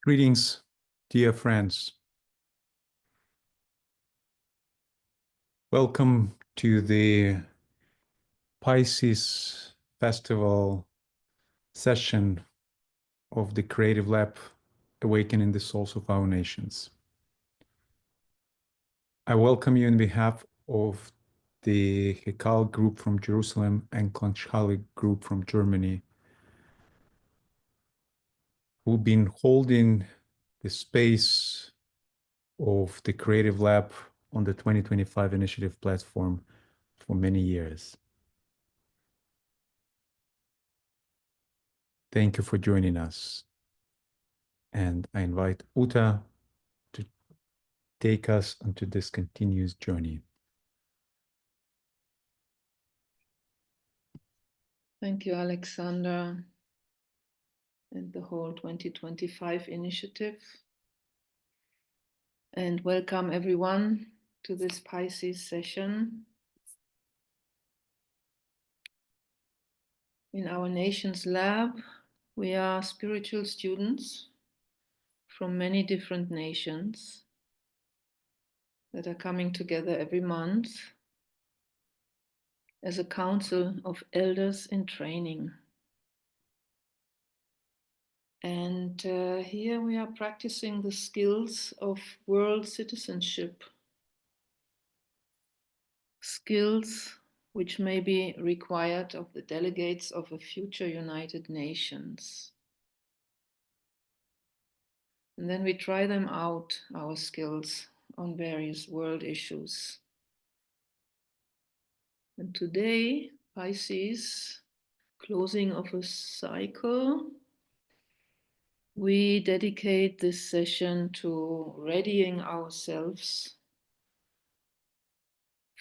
Greetings, dear friends. Welcome to the Pisces Festival session of the Creative Lab, Awakening the Souls of Our Nations. I welcome you on behalf of the Hechal Group from Jerusalem and Klangschale Group from Germany, who've been holding the space of the Creative Lab on the 2025 Initiative platform for many years. Thank you for joining us. And I invite Uta to take us onto this continuous journey. Thank you, Alexander, and the whole 2025 initiative. And welcome everyone to this Pisces session. In our nation's lab, we are spiritual students from many different nations that are coming together every month as a council of elders in training. And here we are practicing the skills of world citizenship, skills which may be required of the delegates of a future United Nations. And then we try them out, our skills, on various world issues. And today, Pisces, closing of a cycle, we dedicate this session to readying ourselves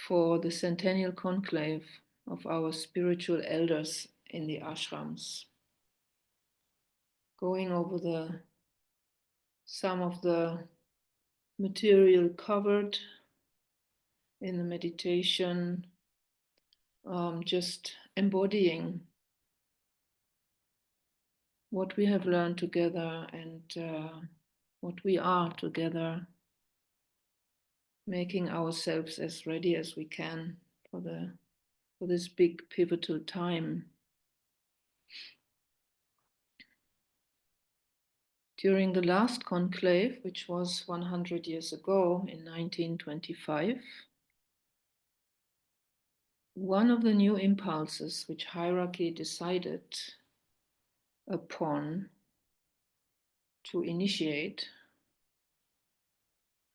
for the Centennial Conclave of our spiritual elders in the ashrams, going over some of the material covered in the meditation, just embodying what we have learned together and what we are together, making ourselves as ready as we can for this big pivotal time. During the last conclave, which was 100 years ago in 1925, one of the new impulses which hierarchy decided upon to initiate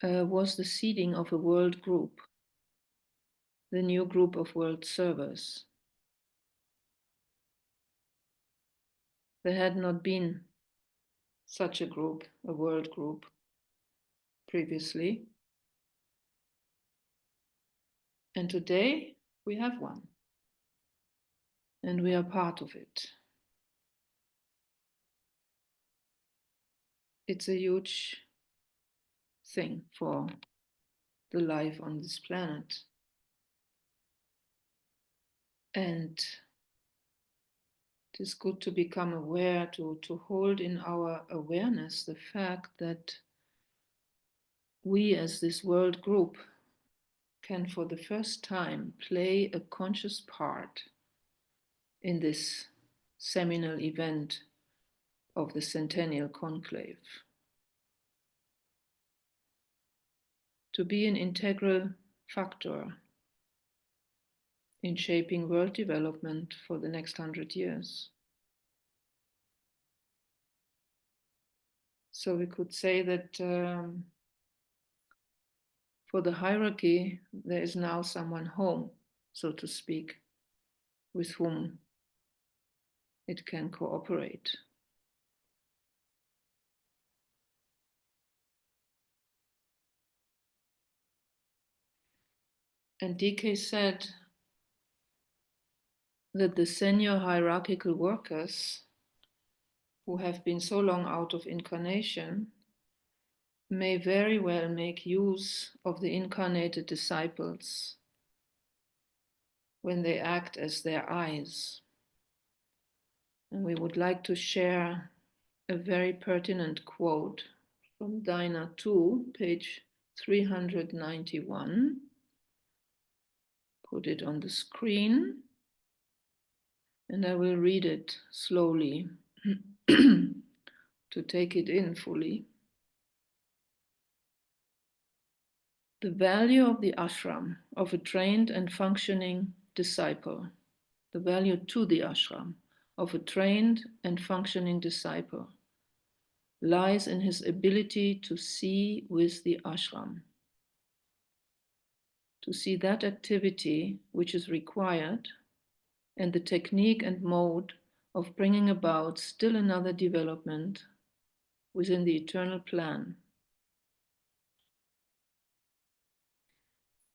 was the seeding of a world group, the new group of world servers. There had not been such a group, a world group, previously. And today we have one. And we are part of it. It's a huge thing for the life on this planet. And it is good to become aware, to hold in our awareness the fact that we as this world group can for the first time play a conscious part in this seminal event of the Centennial Conclave. To be an integral factor in shaping world development for the next 100 years. So we could say that for the hierarchy, there is now someone home, so to speak, with whom it can cooperate. And DK said that the senior hierarchical workers who have been so long out of incarnation may very well make use of the incarnated disciples when they act as their eyes. And we would like to share a very pertinent quote from Dinah 2, page 391. Put it on the screen, and I will read it slowly to take it in fully. The value of the ashram of a trained and functioning disciple, the value to the ashram of a trained and functioning disciple, lies in his ability to see with the ashram, to see that activity which is required and the technique and mode of bringing about still another development within the eternal plan.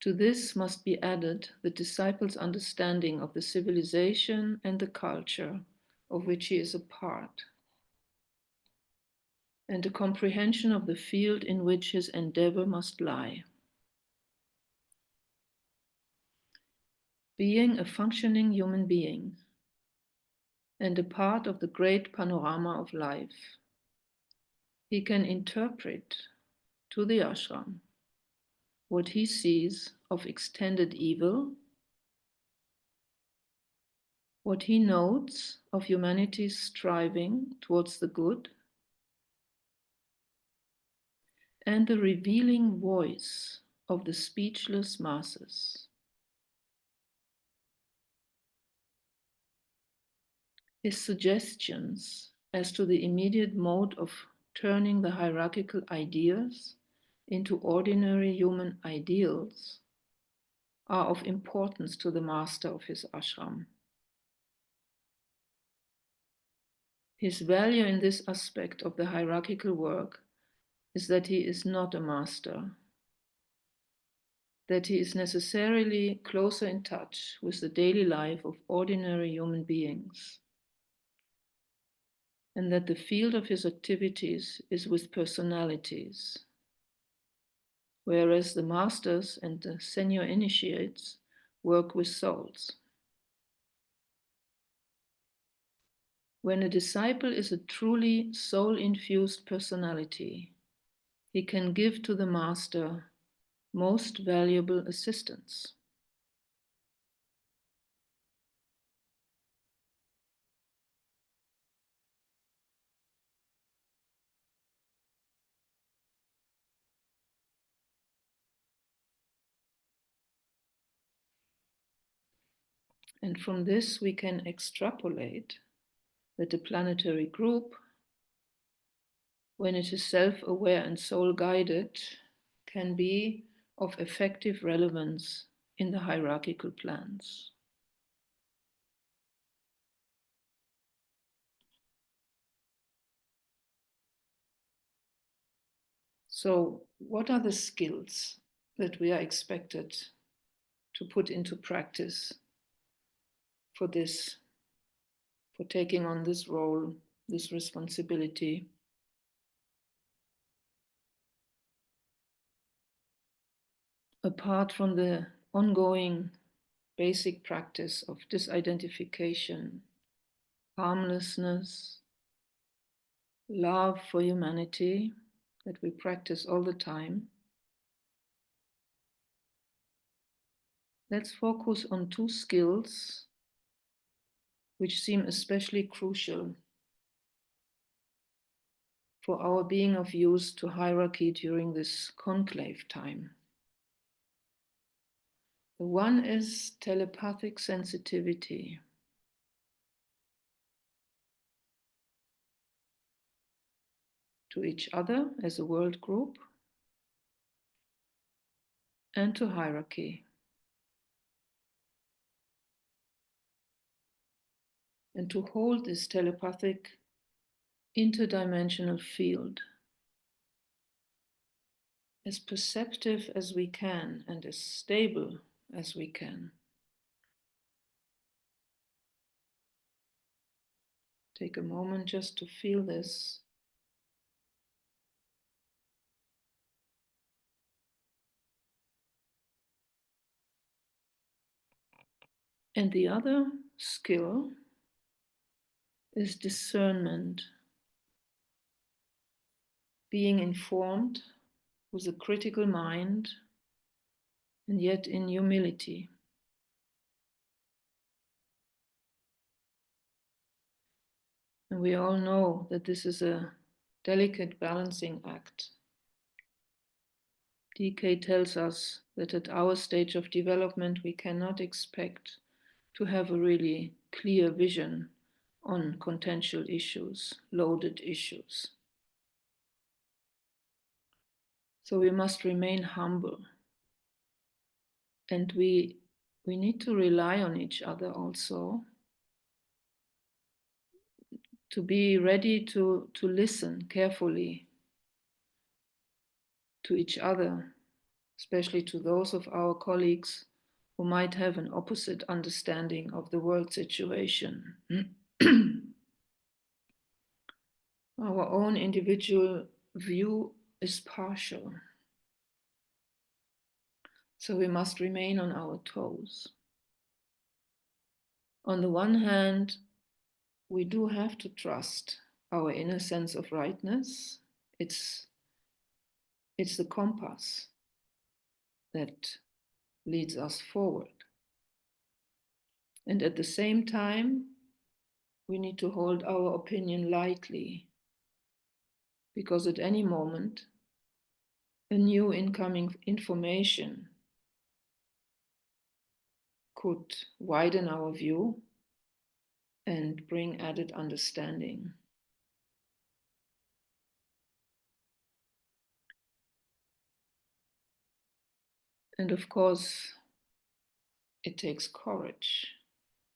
To this must be added the disciple's understanding of the civilization and the culture of which he is a part, and a comprehension of the field in which his endeavor must lie. Being a functioning human being and a part of the great panorama of life, he can interpret to the ashram what he sees of extended evil, what he notes of humanity's striving towards the good, and the revealing voice of the speechless masses. His suggestions as to the immediate mode of turning the hierarchical ideas into ordinary human ideals are of importance to the master of his ashram. His value in this aspect of the hierarchical work is that he is not a master, that he is necessarily closer in touch with the daily life of ordinary human beings, and that the field of his activities is with personalities, whereas the masters and the senior initiates work with souls. When a disciple is a truly soul-infused personality, he can give to the master most valuable assistance. And from this we can extrapolate that the planetary group, when it is self-aware and soul-guided, can be of effective relevance in the hierarchical plans. So, what are the skills that we are expected to put into practice for this, for taking on this role, this responsibility? Apart from the ongoing basic practice of disidentification, harmlessness, love for humanity that we practice all the time, let's focus on two skills which seem especially crucial for our being of use to hierarchy during this conclave time. The one is telepathic sensitivity. To each other as a world group and to hierarchy. And to hold this telepathic interdimensional field as perceptive as we can and as stable as we can. Take a moment just to feel this. And the other skill is discernment. being informed with a critical mind, and yet in humility. And we all know that this is a delicate balancing act. DK tells us that at our stage of development, we cannot expect to have a really clear vision on contentious issues, loaded issues. So we must remain humble. And we need to rely on each other also, to be ready to listen carefully to each other, especially to those of our colleagues who might have an opposite understanding of the world situation. Our own individual view is partial, so we must remain on our toes. On the one hand, we do have to trust our inner sense of rightness. It's the compass that leads us forward. And at the same time, we need to hold our opinion lightly, because at any moment, a new incoming information could widen our view and bring added understanding. And of course, it takes courage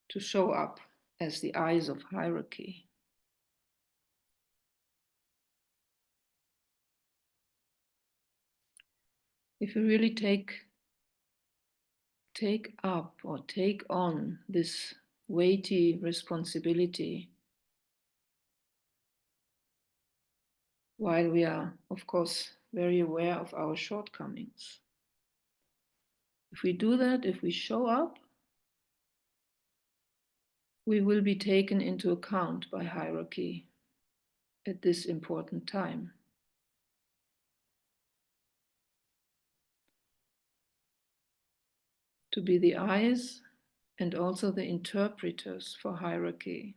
to show up as the eyes of hierarchy. If we really take up or take on this weighty responsibility, while we are, of course, very aware of our shortcomings. If we do that, if we show up, we will be taken into account by hierarchy at this important time. To be the eyes and also the interpreters for hierarchy,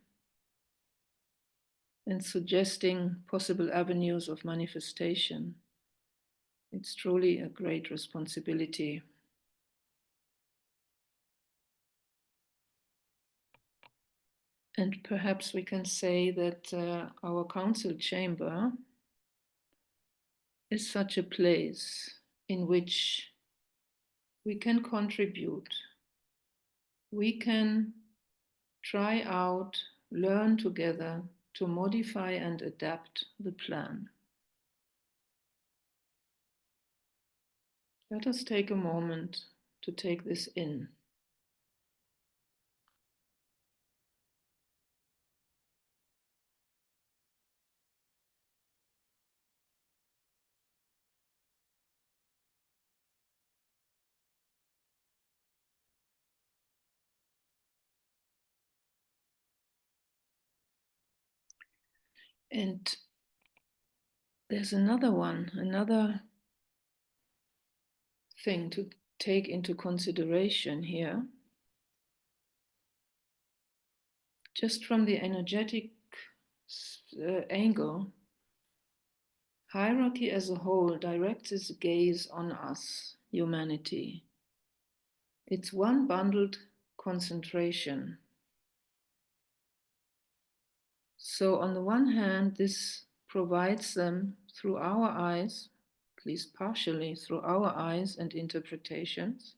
and suggesting possible avenues of manifestation. It's truly a great responsibility. And perhaps we can say that our council chamber is such a place in which we can contribute. We can try out, learn together to modify and adapt the plan. Let us take a moment to take this in. And there's another thing to take into consideration here. Just from the energetic angle, hierarchy as a whole directs its gaze on us, humanity. It's one bundled concentration. So on the one hand, this provides them through our eyes, at least partially through our eyes and interpretations,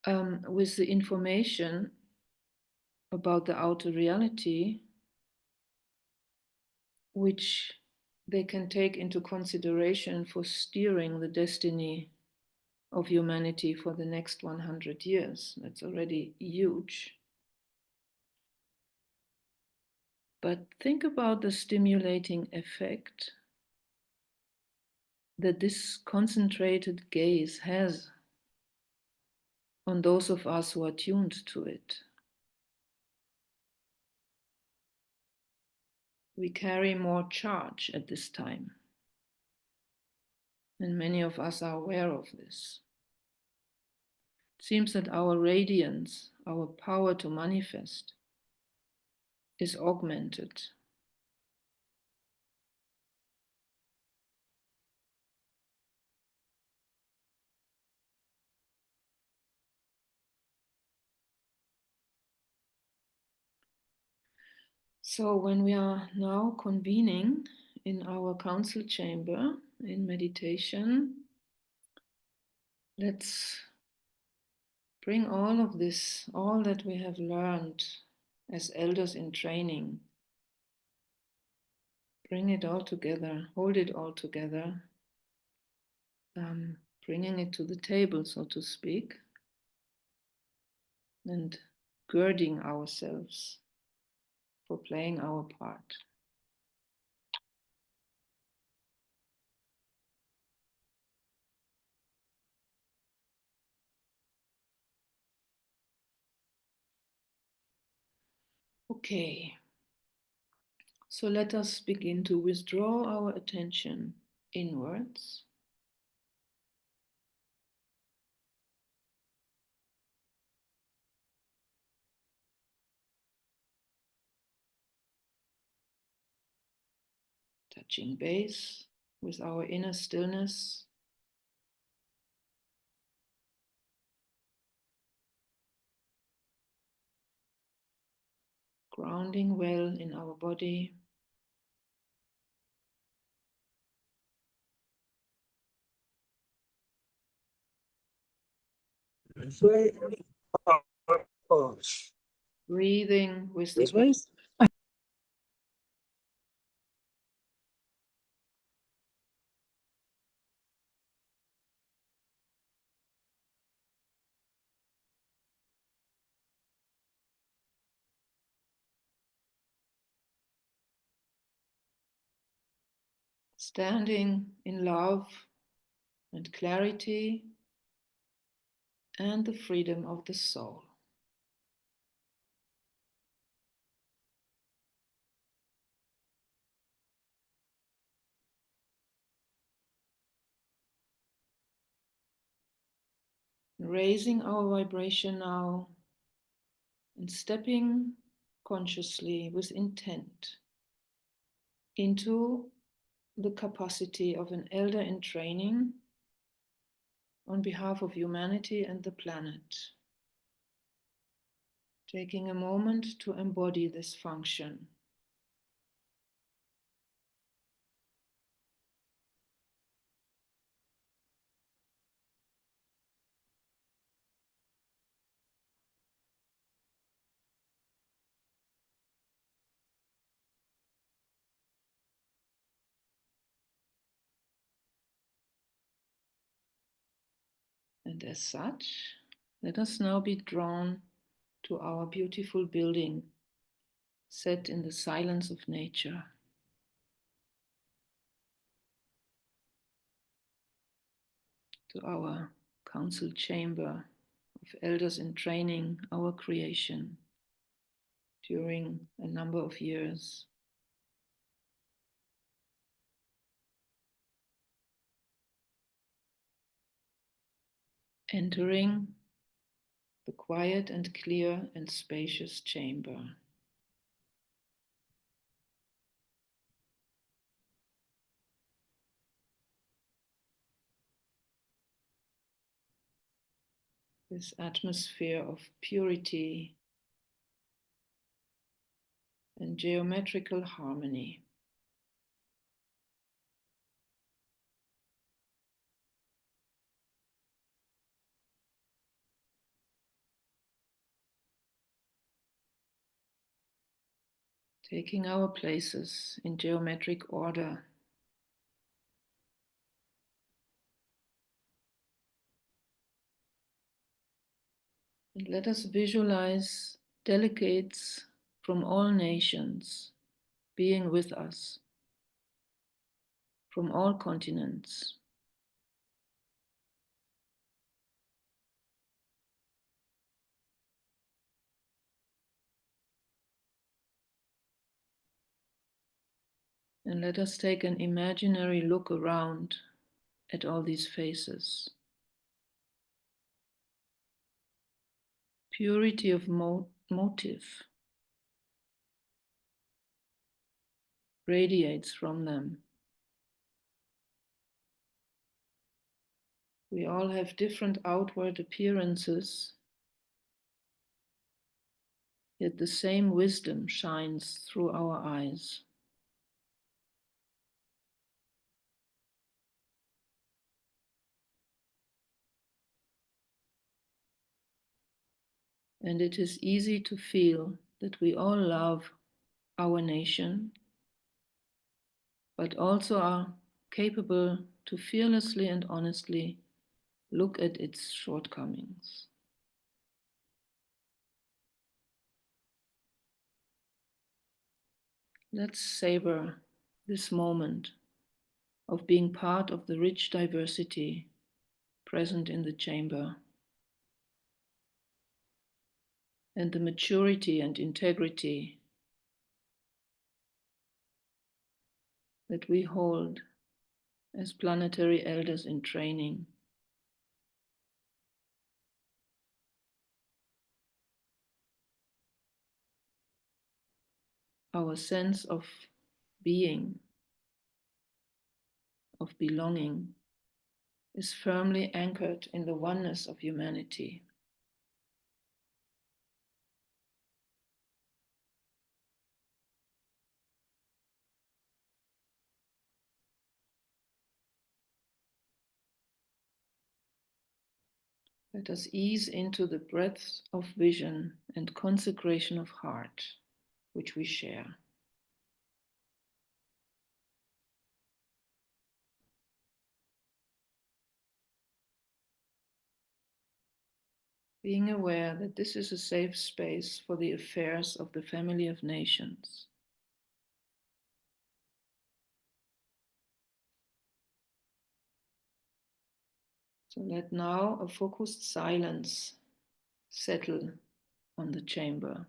with the information about the outer reality, which they can take into consideration for steering the destiny of humanity for the next 100 years. That's already huge. But think about the stimulating effect that this concentrated gaze has on those of us who are tuned to it. We carry more charge at this time. And many of us are aware of this. It seems that our radiance, our power to manifest, is augmented. So when we are now convening in our council chamber in meditation, let's bring all of this, all that we have learned as elders in training, bring it all together, hold it all together, bringing it to the table, so to speak, and girding ourselves for playing our part. Okay, so let us begin to withdraw our attention inwards. Touching base with our inner stillness. Grounding well in our body. Breathing with the standing in love and clarity and the freedom of the soul. Raising our vibration now and stepping consciously with intent into the capacity of an elder in training on behalf of humanity and the planet. Taking a moment to embody this function. And as such, let us now be drawn to our beautiful building set in the silence of nature. To our council chamber of elders in training, our creation during a number of years. Entering the quiet and clear and spacious chamber. This atmosphere of purity and geometrical harmony. Taking our places in geometric order. And let us visualize delegates from all nations being with us, from all continents. And let us take an imaginary look around at all these faces. Purity of motive radiates from them. We all have different outward appearances, yet the same wisdom shines through our eyes. And it is easy to feel that we all love our nation, but also are capable to fearlessly and honestly look at its shortcomings. Let's savor this moment of being part of the rich diversity present in the chamber, and the maturity and integrity that we hold as planetary elders in training. Our sense of being, of belonging, is firmly anchored in the oneness of humanity. Let us ease into the breadth of vision and consecration of heart which we share. Being aware that this is a safe space for the affairs of the family of nations. So let now a focused silence settle on the chamber.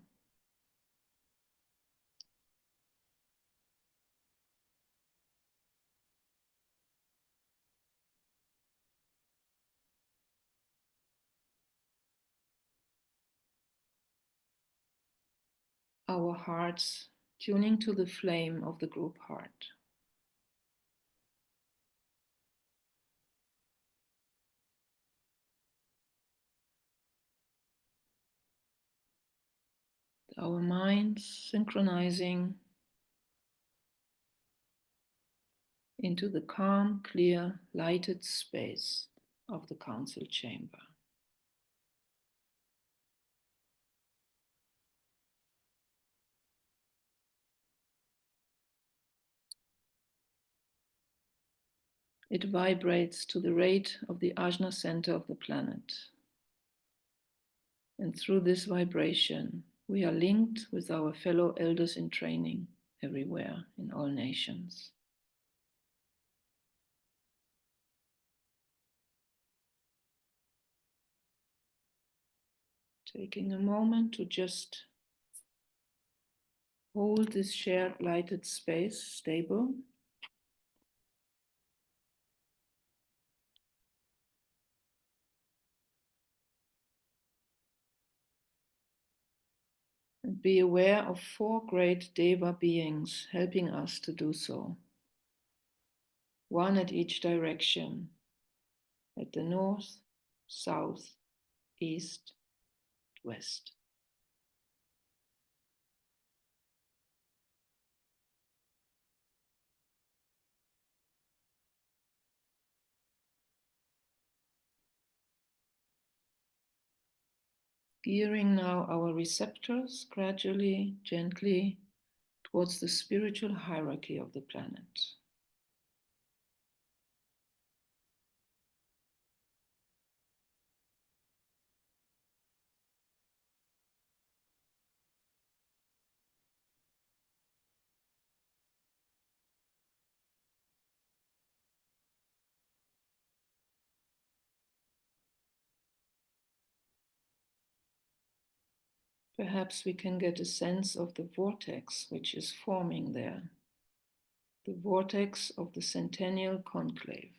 Our hearts tuning to the flame of the group heart. Our minds synchronizing into the calm, clear, lighted space of the council chamber. It vibrates to the rate of the ajna center of the planet. And through this vibration, we are linked with our fellow elders in training everywhere in all nations. Taking a moment to just hold this shared lighted space stable. And be aware of 4 great Deva beings helping us to do so. 1 at each direction, at the north, south, east, west. Gearing now our receptors gradually, gently towards the spiritual hierarchy of the planet. Perhaps we can get a sense of the vortex which is forming there, the vortex of the Centennial Conclave.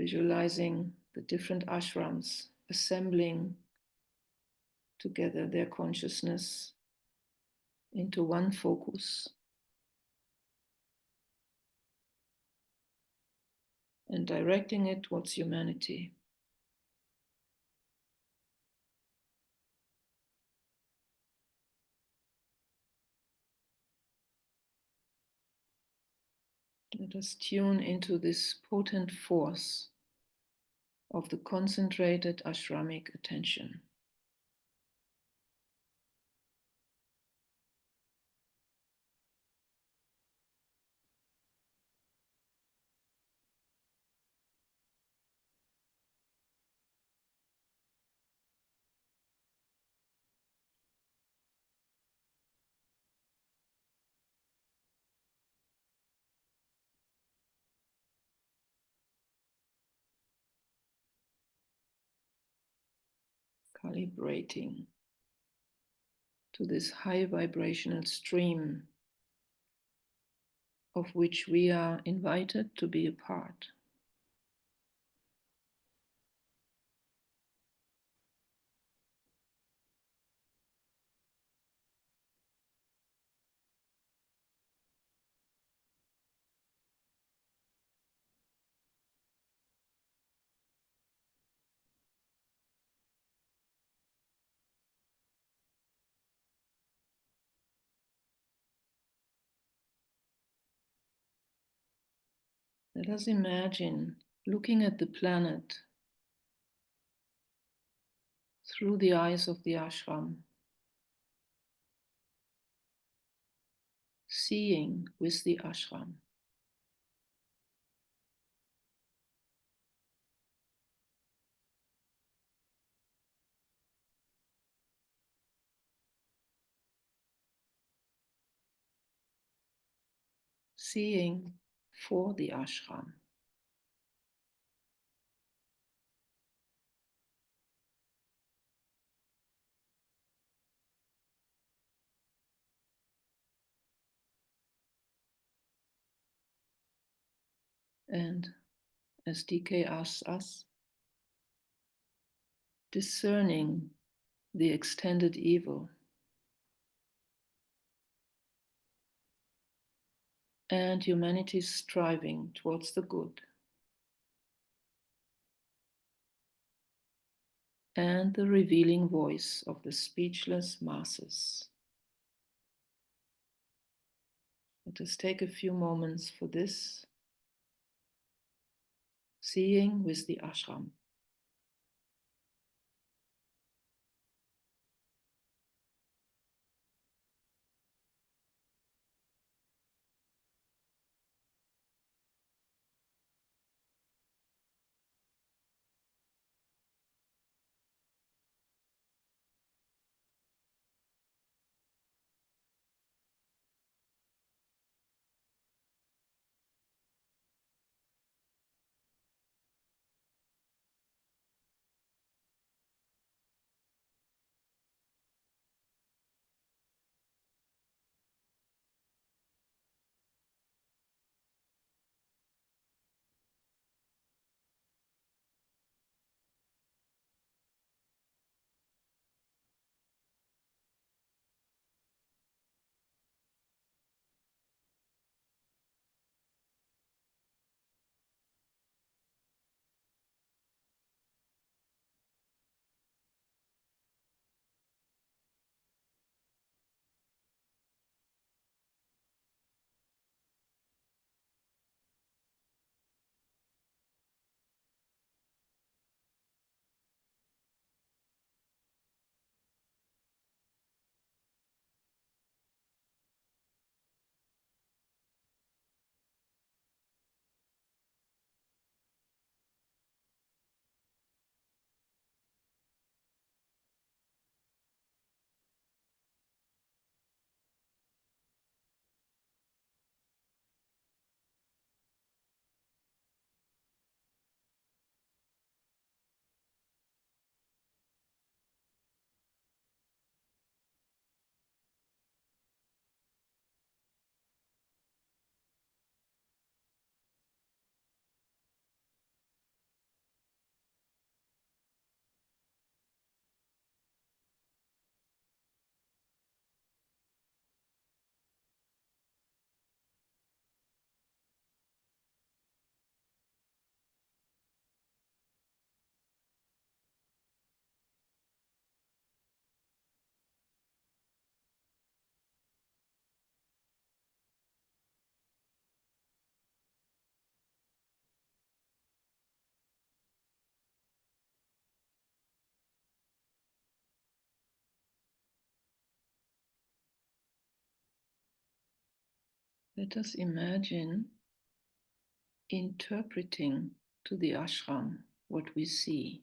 visualizing the different ashrams assembling together their consciousness into one focus and directing it towards humanity. Let us tune into this potent force of the concentrated ashramic attention. Calibrating to this high vibrational stream of which we are invited to be a part. Let us imagine looking at the planet through the eyes of the ashram, seeing with the ashram. Seeing for the ashram. And as DK asks us, discerning the extended evil and humanity's striving towards the good, and the revealing voice of the speechless masses. Let us take a few moments for this, seeing with the ashram. Let us imagine interpreting to the ashram what we see.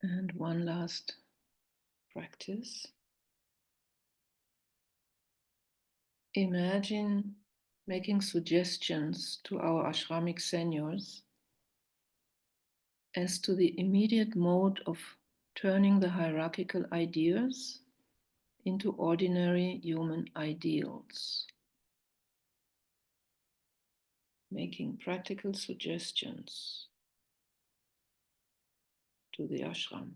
And one last practice. Imagine making suggestions to our ashramic seniors as to the immediate mode of turning the hierarchical ideas into ordinary human ideals. Making practical suggestions to the ashram.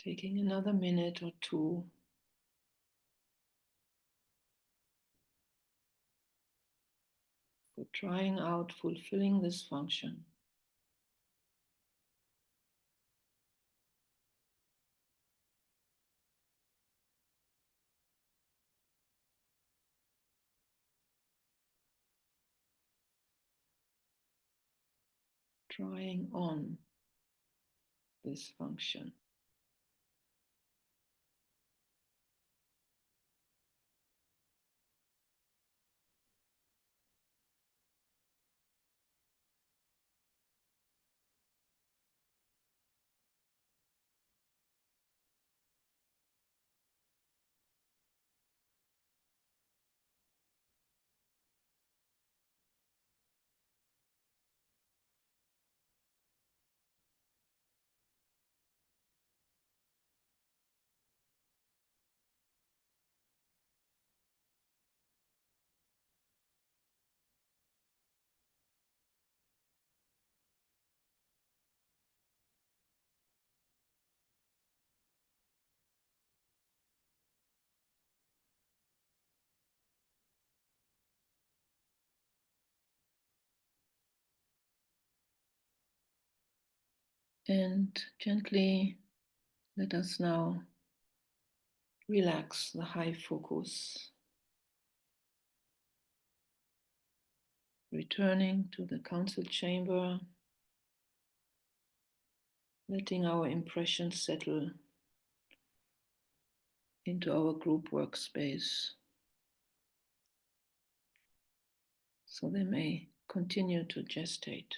Taking another minute or two for trying out fulfilling this function. Trying on this function. And gently let us now relax the high focus, returning to the council chamber, letting our impressions settle into our group workspace so they may continue to gestate.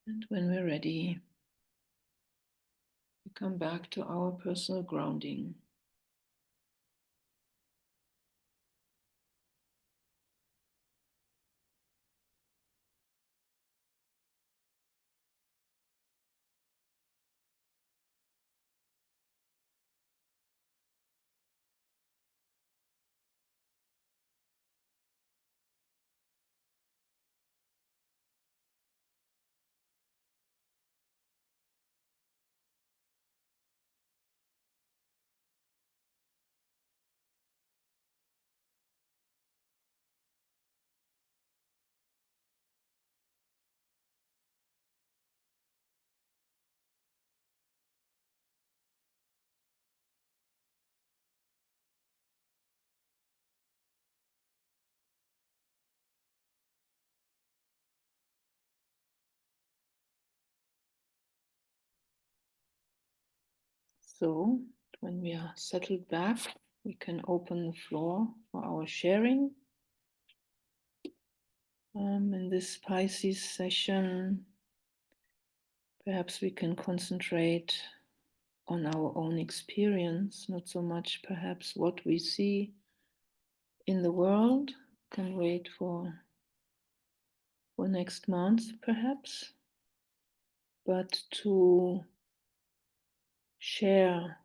And when we're ready, we come back to our personal grounding. So, when we are settled back, we can open the floor for our sharing. In this Pisces session, perhaps we can concentrate on our own experience, not so much perhaps what we see in the world. Can wait for next month, perhaps, but to share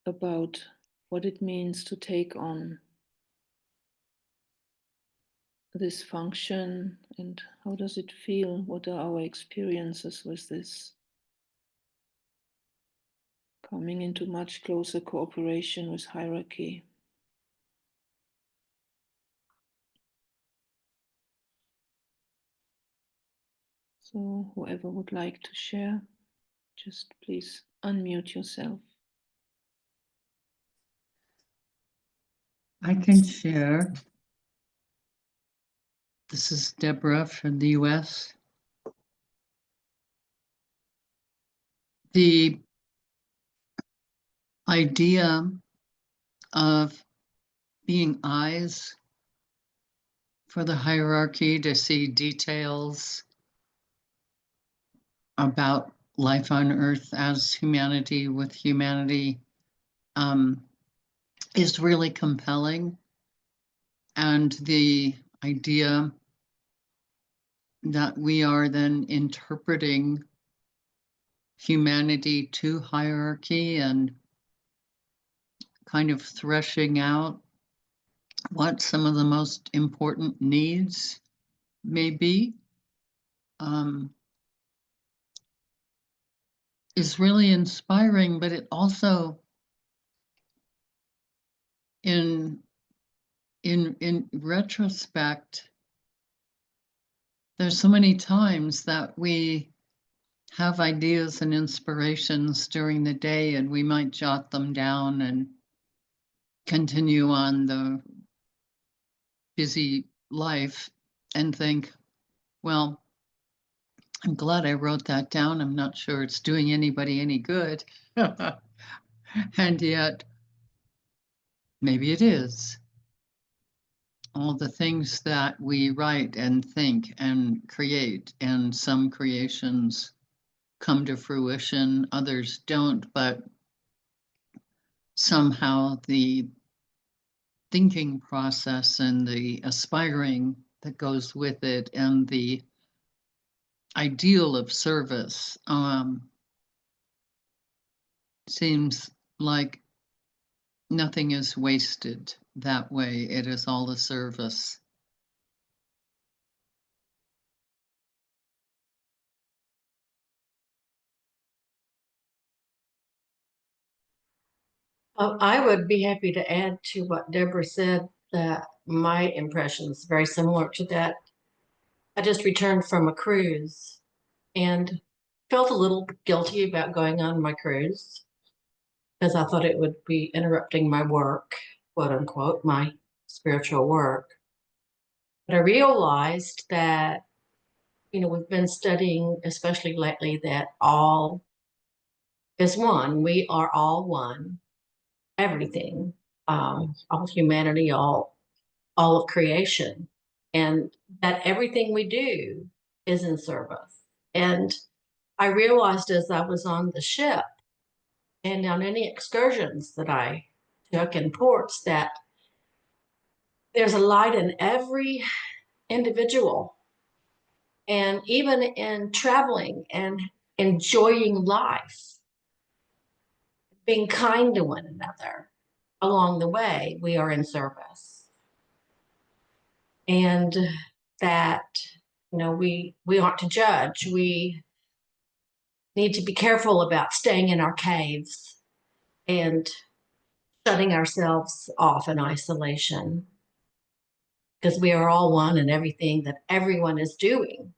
about what it means to take on this function and how does it feel? What are our experiences with this? Coming into much closer cooperation with hierarchy. So, whoever would like to share, just please unmute yourself. I can share. This is Deborah from the US. The idea of being eyes for the hierarchy to see details about life on Earth as humanity with humanity is really compelling. And the idea that we are then interpreting humanity to hierarchy and kind of threshing out what some of the most important needs may be is really inspiring, but it also in retrospect, there's so many times that we have ideas and inspirations during the day and we might jot them down and continue on the busy life and think, well, I'm glad I wrote that down. I'm not sure it's doing anybody any good. And yet, maybe it is. All the things that we write and think and create, and some creations come to fruition, others don't, but somehow the thinking process and the aspiring that goes with it and the ideal of service seems like nothing is wasted that way. It is all a service. I would be happy to add to what Deborah said, that my impression is very similar to that. I just returned from a cruise and felt a little guilty about going on my cruise because I thought it would be interrupting my work, quote unquote, my spiritual work. But I realized that, we've been studying, especially lately, that all is one. We are all one, everything, all humanity, all of creation, and that everything we do is in service. And I realized as I was on the ship and on any excursions that I took in ports that there's a light in every individual. And even in traveling and enjoying life, being kind to one another along the way, we are in service. And that, we aren't to judge. We need to be careful about staying in our caves and shutting ourselves off in isolation, because we are all one in everything that everyone is doing.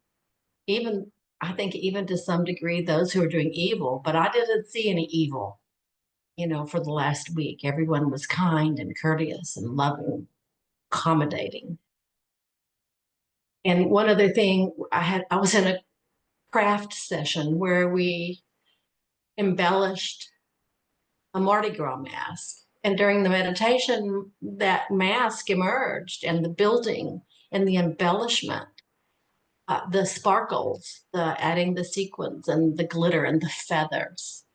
Even, I think, even to some degree, those who are doing evil, but I didn't see any evil, for the last week. Everyone was kind and courteous and loving, accommodating. And one other thing, I was in a craft session where we embellished a Mardi Gras mask. And during the meditation, that mask emerged, and the building and the embellishment, the sparkles, the adding the sequins and the glitter and the feathers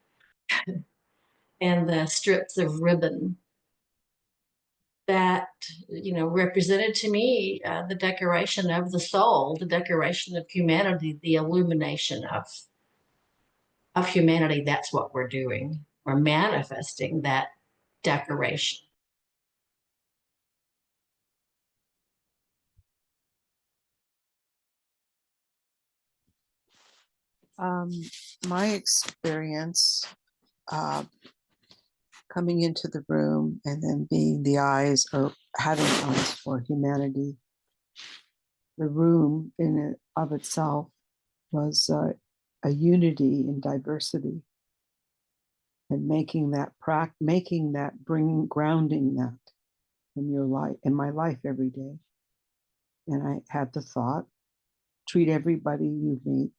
and the strips of ribbon that, represented to me the decoration of the soul, the decoration of humanity, the illumination of humanity. That's what we're doing. We're manifesting that decoration. My experience coming into the room and then being the eyes or having eyes for humanity, the room in it of itself was a unity in diversity, and grounding that in your life, in my life every day. And I had the thought, treat everybody you meet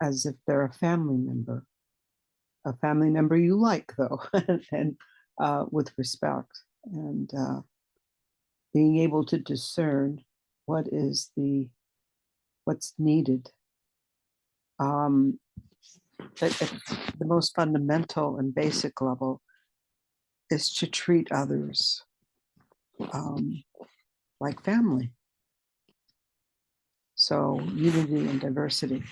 as if they're a family member you like, though, and with respect, and being able to discern what's needed. But at the most fundamental and basic level is to treat others like family. So unity and diversity.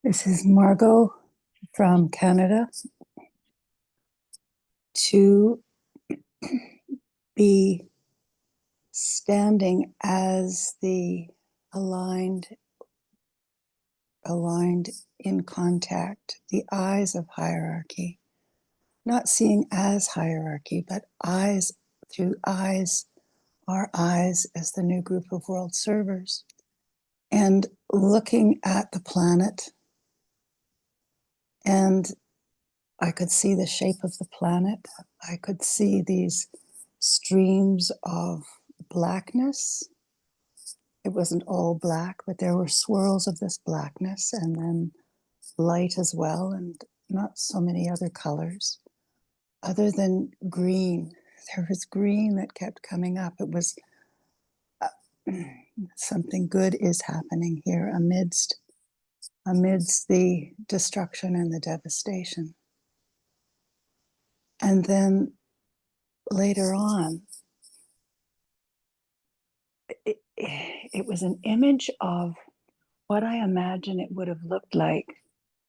This is Margot from Canada. To be standing as the aligned in contact, the eyes of hierarchy, not seeing as hierarchy, but eyes through eyes, our eyes as the new group of world servers, and looking at the planet. And I could see the shape of the planet. I could see these streams of blackness. It wasn't all black, but there were swirls of this blackness, and then light as well, and not so many other colors other than green. There was green that kept coming up. It was something good is happening here amidst the destruction and the devastation. And then later on, it was an image of what I imagine it would have looked like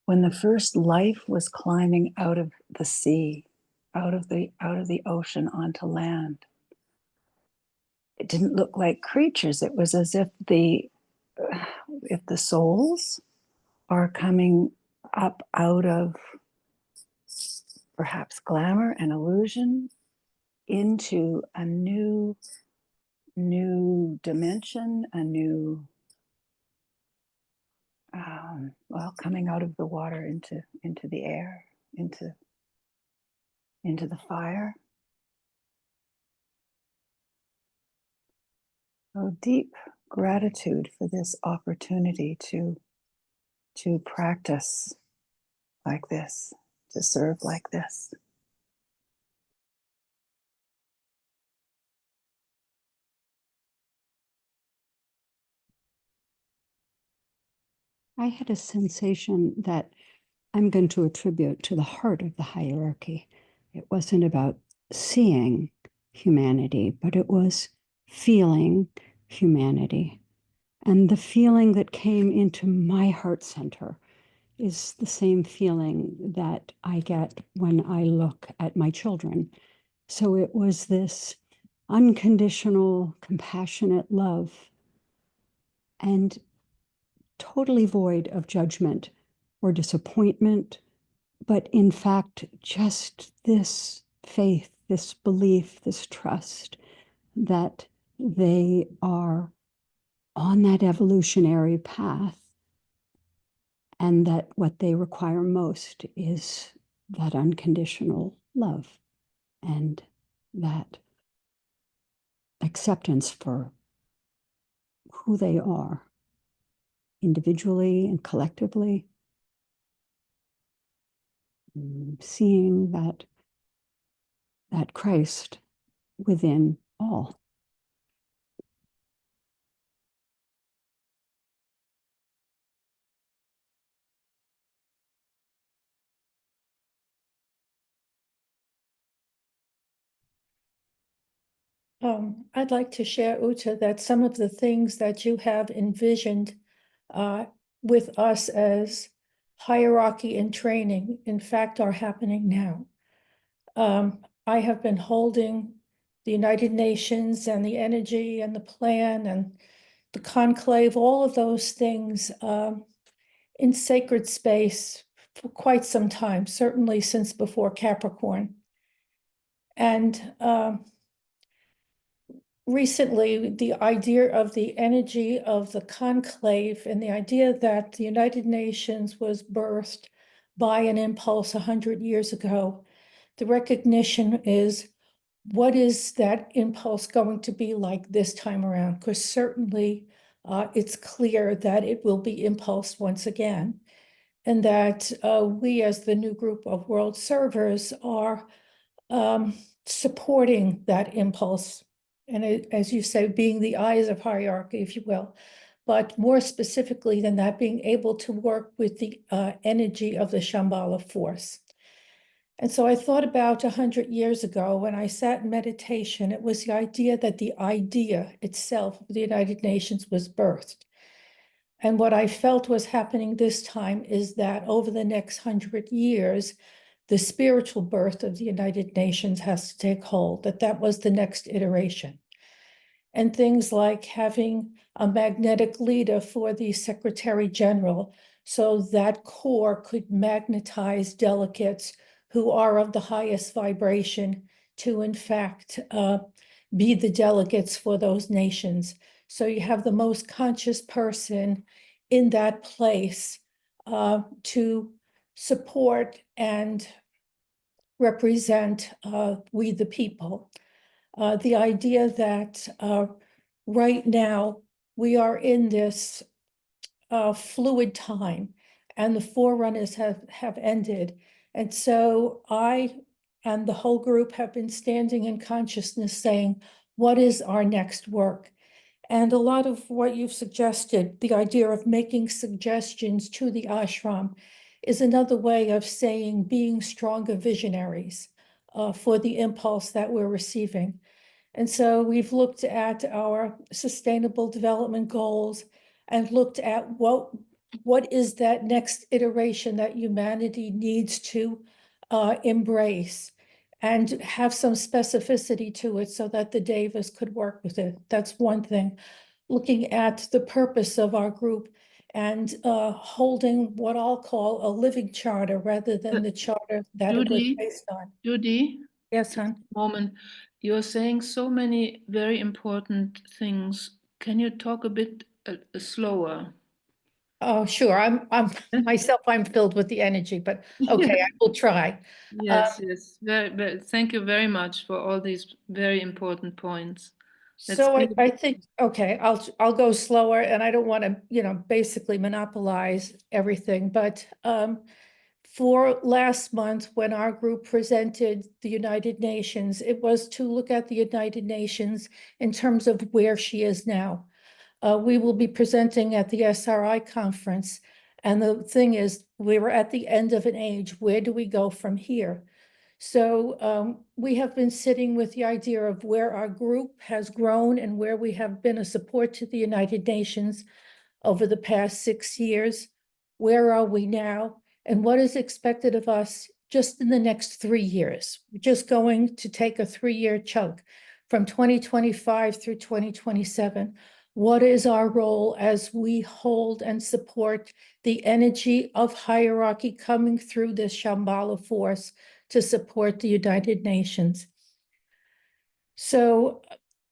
when the first life was climbing out of the sea, out of the ocean onto land. It didn't look like creatures. It was as if the souls are coming up out of perhaps glamour and illusion into a new dimension, a new coming out of the water into the air, into the fire. Oh, deep gratitude for this opportunity to practice like this, to serve like this. I had a sensation that I'm going to attribute to the heart of the hierarchy. It wasn't about seeing humanity, but it was feeling humanity. And the feeling that came into my heart center is the same feeling that I get when I look at my children. So it was this unconditional, compassionate love and totally void of judgment or disappointment, but in fact, just this faith, this belief, this trust that they are on that evolutionary path and that what they require most is that unconditional love and that acceptance for who they are individually and collectively, seeing that Christ within all. I'd like to share, Uta, that some of the things that you have envisioned with us as hierarchy and training, in fact, are happening now. I have been holding the United Nations and the energy and the plan and the conclave, all of those things in sacred space for quite some time, certainly since before Capricorn. And recently, the idea of the energy of the conclave and the idea that the United Nations was birthed by an impulse 100 years ago, the recognition is, what is that impulse going to be like this time around? Because certainly it's clear that it will be impulsed once again, and that we as the new group of world servers are supporting that impulse. And as you say, being the eyes of hierarchy, if you will, but more specifically than that, being able to work with the energy of the Shambhala force. And so I thought about 100 years ago when I sat in meditation, it was the idea that the idea itself of the United Nations was birthed. And what I felt was happening this time is that over the next 100 years, the spiritual birth of the United Nations has to take hold, that was the next iteration. And things like having a magnetic leader for the Secretary General, so that core could magnetize delegates who are of the highest vibration to, in fact, be the delegates for those nations. So you have the most conscious person in that place to support and represent we the people. The idea that right now we are in this fluid time and the forerunners have ended. And so I and the whole group have been standing in consciousness saying, what is our next work? And a lot of what you've suggested, the idea of making suggestions to the ashram, is another way of saying being stronger visionaries for the impulse that we're receiving. And so we've looked at our sustainable development goals and looked at what is that next iteration that humanity needs to embrace and have some specificity to it so that the devas could work with it. That's one thing. Looking at the purpose of our group and holding what I'll call a living charter rather than the charter that it was Judy? based on. Judy, Yes, hon. moment. You're saying so many very important things. Can you talk a bit slower? Oh, sure. I'm filled with the energy, but okay, I will try. Yes, yes. Thank you very much for all these very important points. Let's So keep- I think, okay, I'll go slower and I don't want to, basically monopolize everything, but for last month, when our group presented the United Nations, it was to look at the United Nations in terms of where she is now. We will be presenting at the SRI conference, And the thing is, we were at the end of an age. Where do we go from here? So we have been sitting with the idea of where our group has grown and where we have been a support to the United Nations over the past 6 years. Where are we now? And what is expected of us just in the next 3 years? We're just going to take a 3-year chunk from 2025 through 2027. What is our role as we hold and support the energy of hierarchy coming through this Shambhala force to support the United Nations? So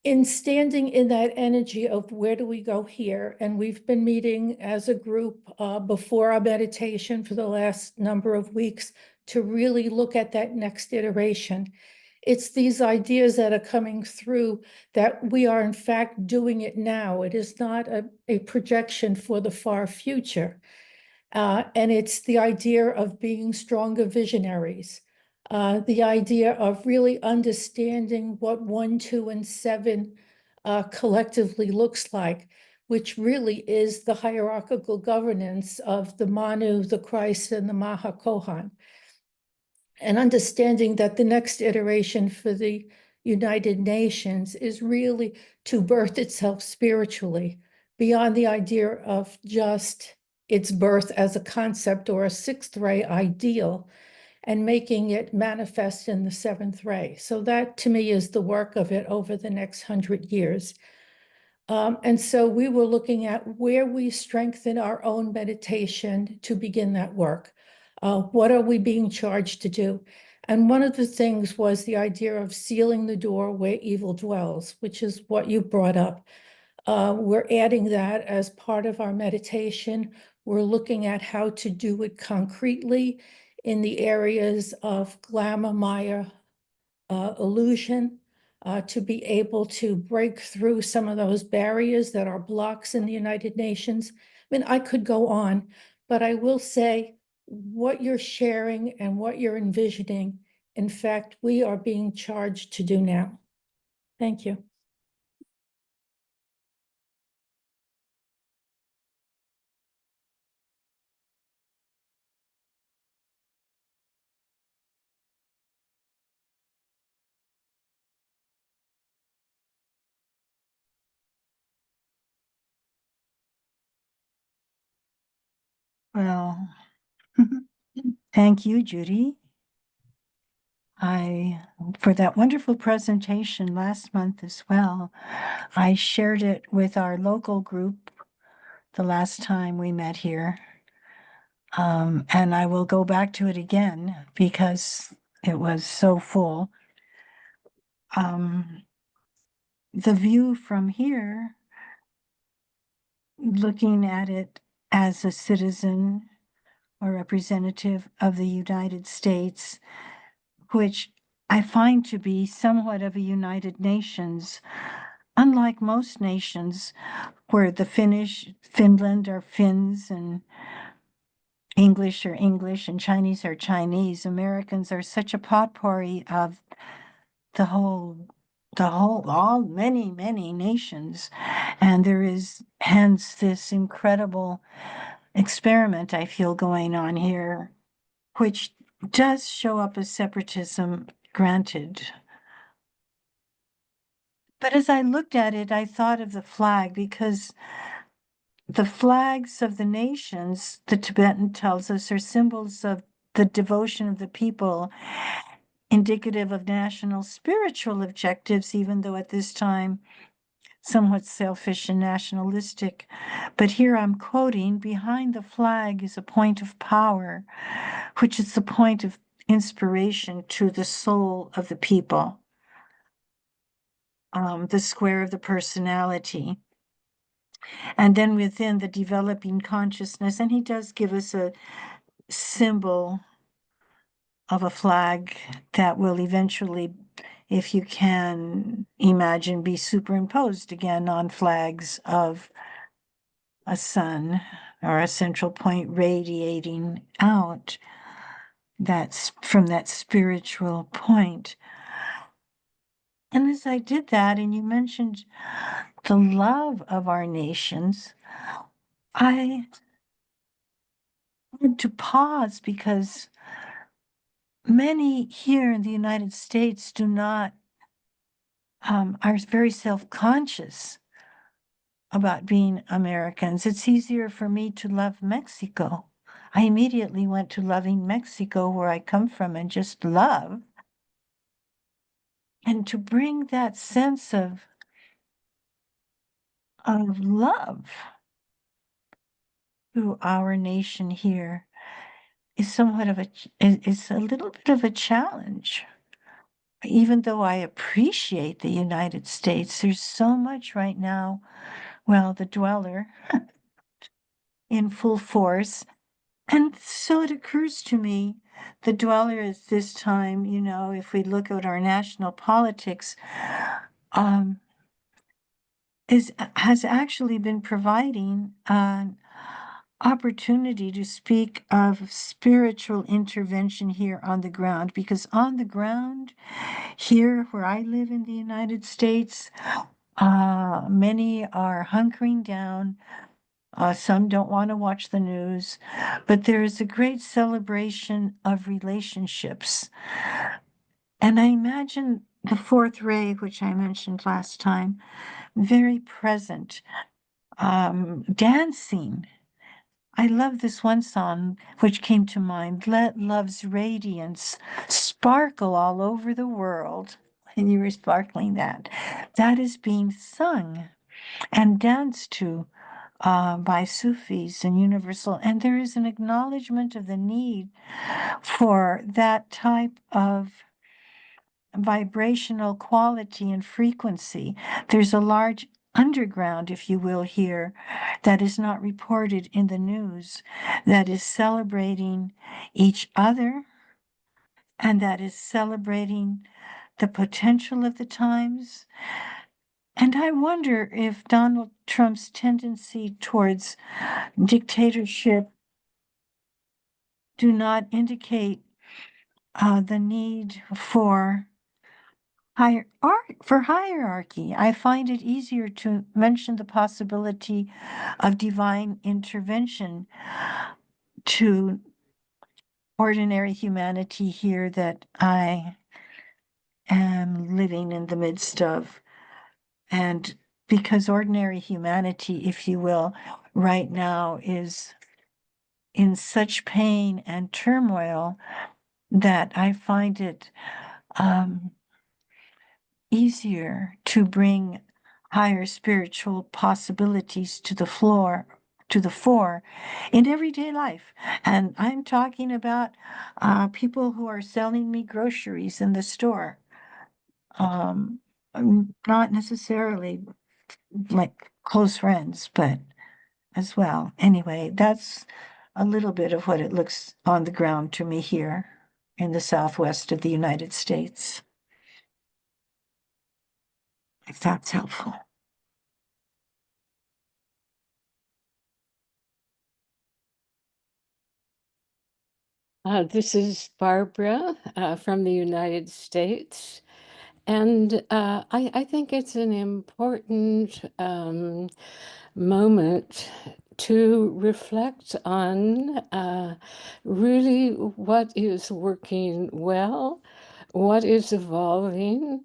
in standing in that energy of where do we go here, and we've been meeting as a group before our meditation for the last number of weeks to really look at that next iteration. It's these ideas that are coming through that we are in fact doing it now. It is not a projection for the far future. And it's the idea of being stronger visionaries. The idea of really understanding what 1, 2, and 7 collectively looks like, which really is the hierarchical governance of the Manu, the Christ, and the Maha Kohan. And understanding that the next iteration for the United Nations is really to birth itself spiritually, beyond the idea of just its birth as a concept or a 6th ray ideal, and making it manifest in the 7th ray. So that to me is the work of it over the next 100 years. And so we were looking at where we strengthen our own meditation to begin that work. What are we being charged to do? And one of the things was the idea of sealing the door where evil dwells, which is what you brought up. We're adding that as part of our meditation. We're looking at how to do it concretely in the areas of glamour, maya, illusion, to be able to break through some of those barriers that are blocks in the United Nations. I mean, I could go on, but I will say what you're sharing and what you're envisioning, in fact, we are being charged to do now. Thank you. Well, thank you, Judy. For that wonderful presentation last month as well. I shared it with our local group the last time we met here. And I will go back to it again because it was so full. The view from here, looking at it as a citizen or representative of the United States, which I find to be somewhat of a United Nations, unlike most nations where the Finland are Finns and English are English and Chinese are Chinese. Americans are such a potpourri of many nations. And there is hence this incredible experiment I feel going on here, which does show up as separatism, granted. But as I looked at it, I thought of the flag, because the flags of the nations, the Tibetan tells us, are symbols of the devotion of the people, indicative of national spiritual objectives, even though at this time somewhat selfish and nationalistic. But here I'm quoting, behind the flag is a point of power, which is the point of inspiration to the soul of the people, the square of the personality. And then within the developing consciousness, and he does give us a symbol of a flag that will eventually, if you can imagine, be superimposed again on flags of a sun or a central point radiating out. That's from that spiritual point. And as I did that, and you mentioned the love of our nations, I had to pause because many here in the United States do not, are very self-conscious about being Americans. It's easier for me to love Mexico. I immediately went to loving Mexico, where I come from, and just love. And to bring that sense of love to our nation here is somewhat of is a little bit of a challenge. Even though I appreciate the United States, there's so much right now. Well, the dweller in full force. And so it occurs to me, the dweller is this time, if we look at our national politics, um, has actually been providing an opportunity to speak of spiritual intervention here on the ground, because on the ground here where I live in the United States, many are hunkering down. Some don't want to watch the news, but there is a great celebration of relationships. And I imagine the fourth ray, which I mentioned last time, very present, dancing. I love this one song which came to mind, "Let Love's Radiance Sparkle All Over the World." And you were sparkling that. That is being sung and danced to by Sufis and universal. And there is an acknowledgement of the need for that type of vibrational quality and frequency. There's a large underground, if you will, here that is not reported in the news, that is celebrating each other and that is celebrating the potential of the times. And I wonder if Donald Trump's tendency towards dictatorship do not indicate the need for hierarchy. I find it easier to mention the possibility of divine intervention to ordinary humanity here that I am living in the midst of. And because ordinary humanity, if you will, right now is in such pain and turmoil that I find it easier to bring higher spiritual possibilities to the fore in everyday life. And I'm talking about people who are selling me groceries in the store. Not necessarily like close friends, but as well. Anyway, that's a little bit of what it looks on the ground to me here in the southwest of the United States. If that's helpful. This is Barbara from the United States. And I think it's an important moment to reflect on really what is working well, what is evolving,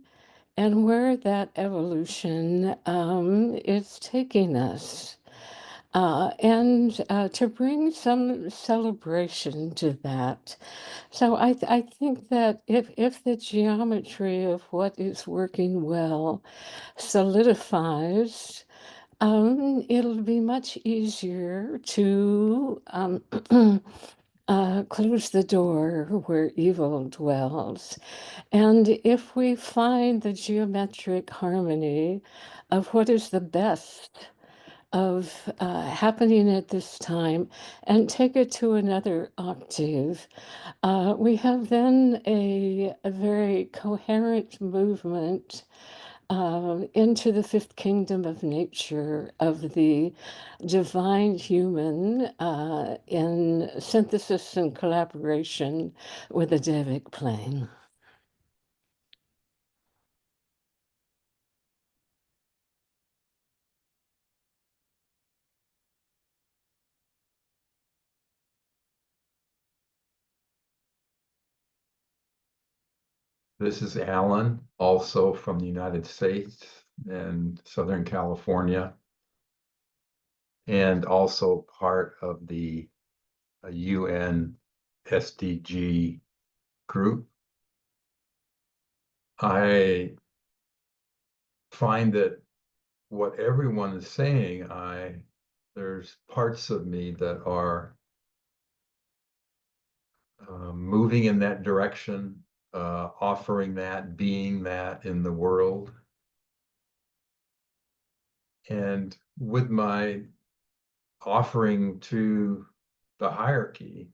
and where that evolution is taking us. And to bring some celebration to that. So I think that if the geometry of what is working well solidifies, it'll be much easier to close the door where evil dwells. And if we find the geometric harmony of what is the best of happening at this time and take it to another octave, we have then a very coherent movement into the fifth kingdom of nature, of the divine human in synthesis and collaboration with the Devic plane. This is Alan, also from the United States and Southern California, and also part of the UN SDG group. I find that what everyone is saying, there's parts of me that are moving in that direction, offering that, being that in the world. And with my offering to the hierarchy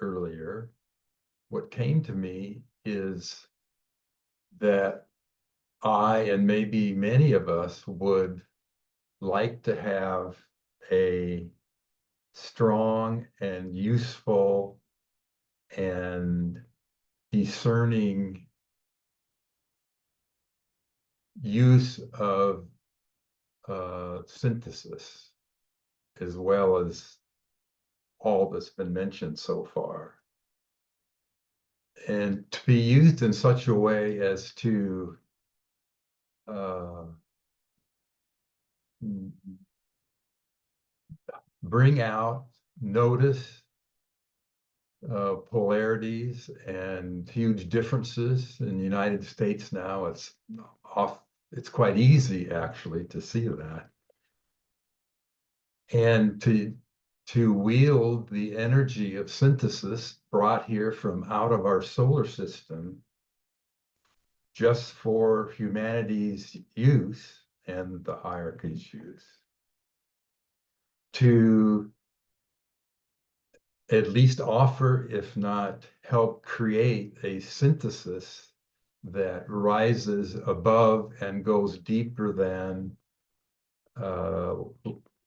earlier, what came to me is that I, and maybe many of us, would like to have a strong and useful and discerning use of synthesis, as well as all that's been mentioned so far. And to be used in such a way as to bring out, notice polarities and huge differences. In the United States now, it's quite easy actually to see that. And to wield the energy of synthesis brought here from out of our solar system just for humanity's use and the hierarchy's use, to at least offer, if not help create, a synthesis that rises above and goes deeper than,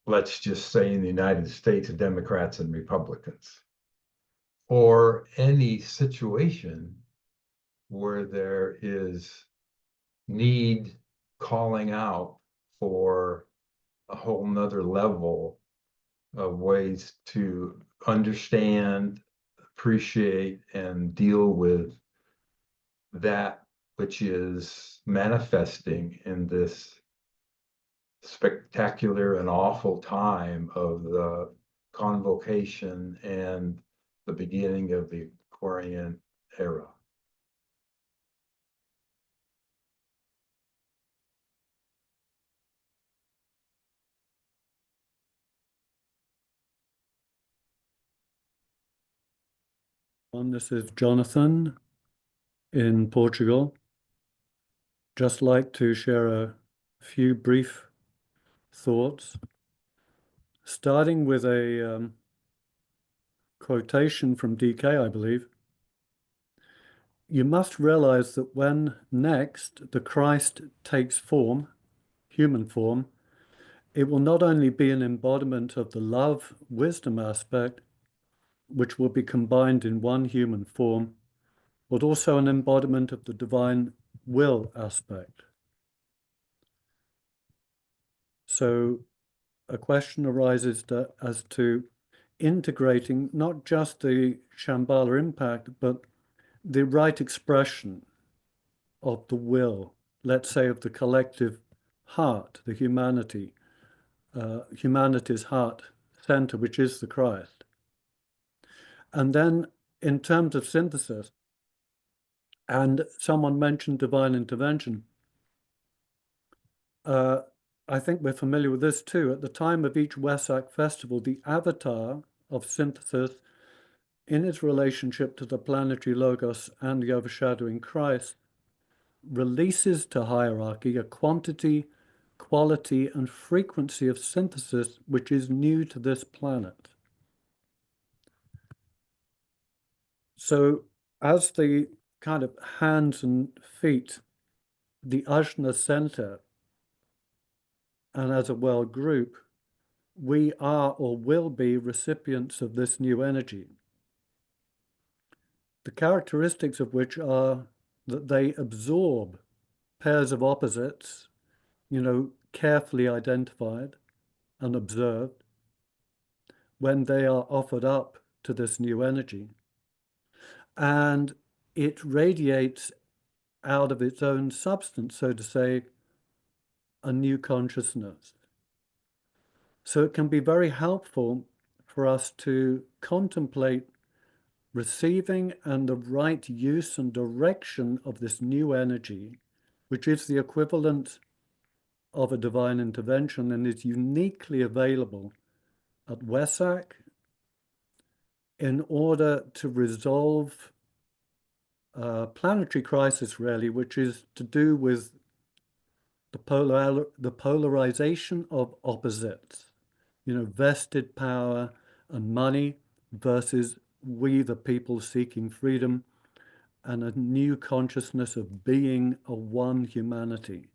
let's just say in the United States, Democrats and Republicans, or any situation where there is need calling out for a whole nother level of ways to understand, appreciate, and deal with that which is manifesting in this spectacular and awful time of the convocation and the beginning of the Aquarian era. This is Jonathan in Portugal. Just like to share a few brief thoughts, starting with a quotation from DK, I believe. You must realize that when next the Christ takes form, human form, it will not only be an embodiment of the love, wisdom aspect, which will be combined in one human form, but also an embodiment of the divine will aspect. So a question arises as to integrating not just the Shambhala impact, but the right expression of the will, let's say of the collective heart, the humanity's heart center, which is the Christ. And then in terms of synthesis, and someone mentioned divine intervention, I think we're familiar with this too. At the time of each Wesak festival, the avatar of synthesis in its relationship to the planetary logos and the overshadowing Christ releases to hierarchy a quantity, quality, and frequency of synthesis which is new to this planet. So as the kind of hands and feet, the Ajna center, and as a world group, we are or will be recipients of this new energy. The characteristics of which are that they absorb pairs of opposites, carefully identified and observed when they are offered up to this new energy. And it radiates out of its own substance, so to say, a new consciousness. So it can be very helpful for us to contemplate receiving and the right use and direction of this new energy, which is the equivalent of a divine intervention and is uniquely available at WESAC in order to resolve a planetary crisis, really, which is to do with the polarization of opposites, vested power and money versus we, the people seeking freedom, and a new consciousness of being a one humanity.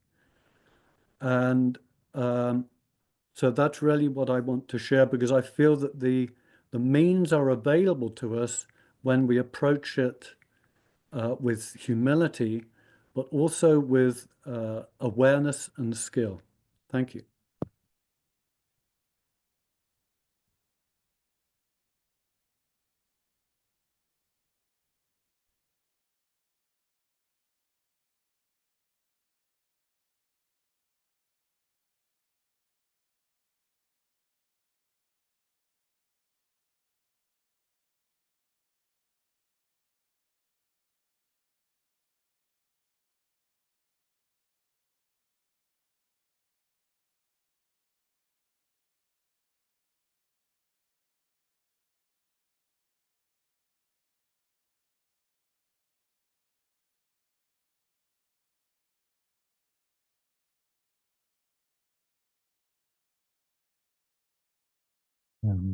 And so that's really what I want to share, because I feel that the means are available to us when we approach it with humility, but also with awareness and skill. Thank you.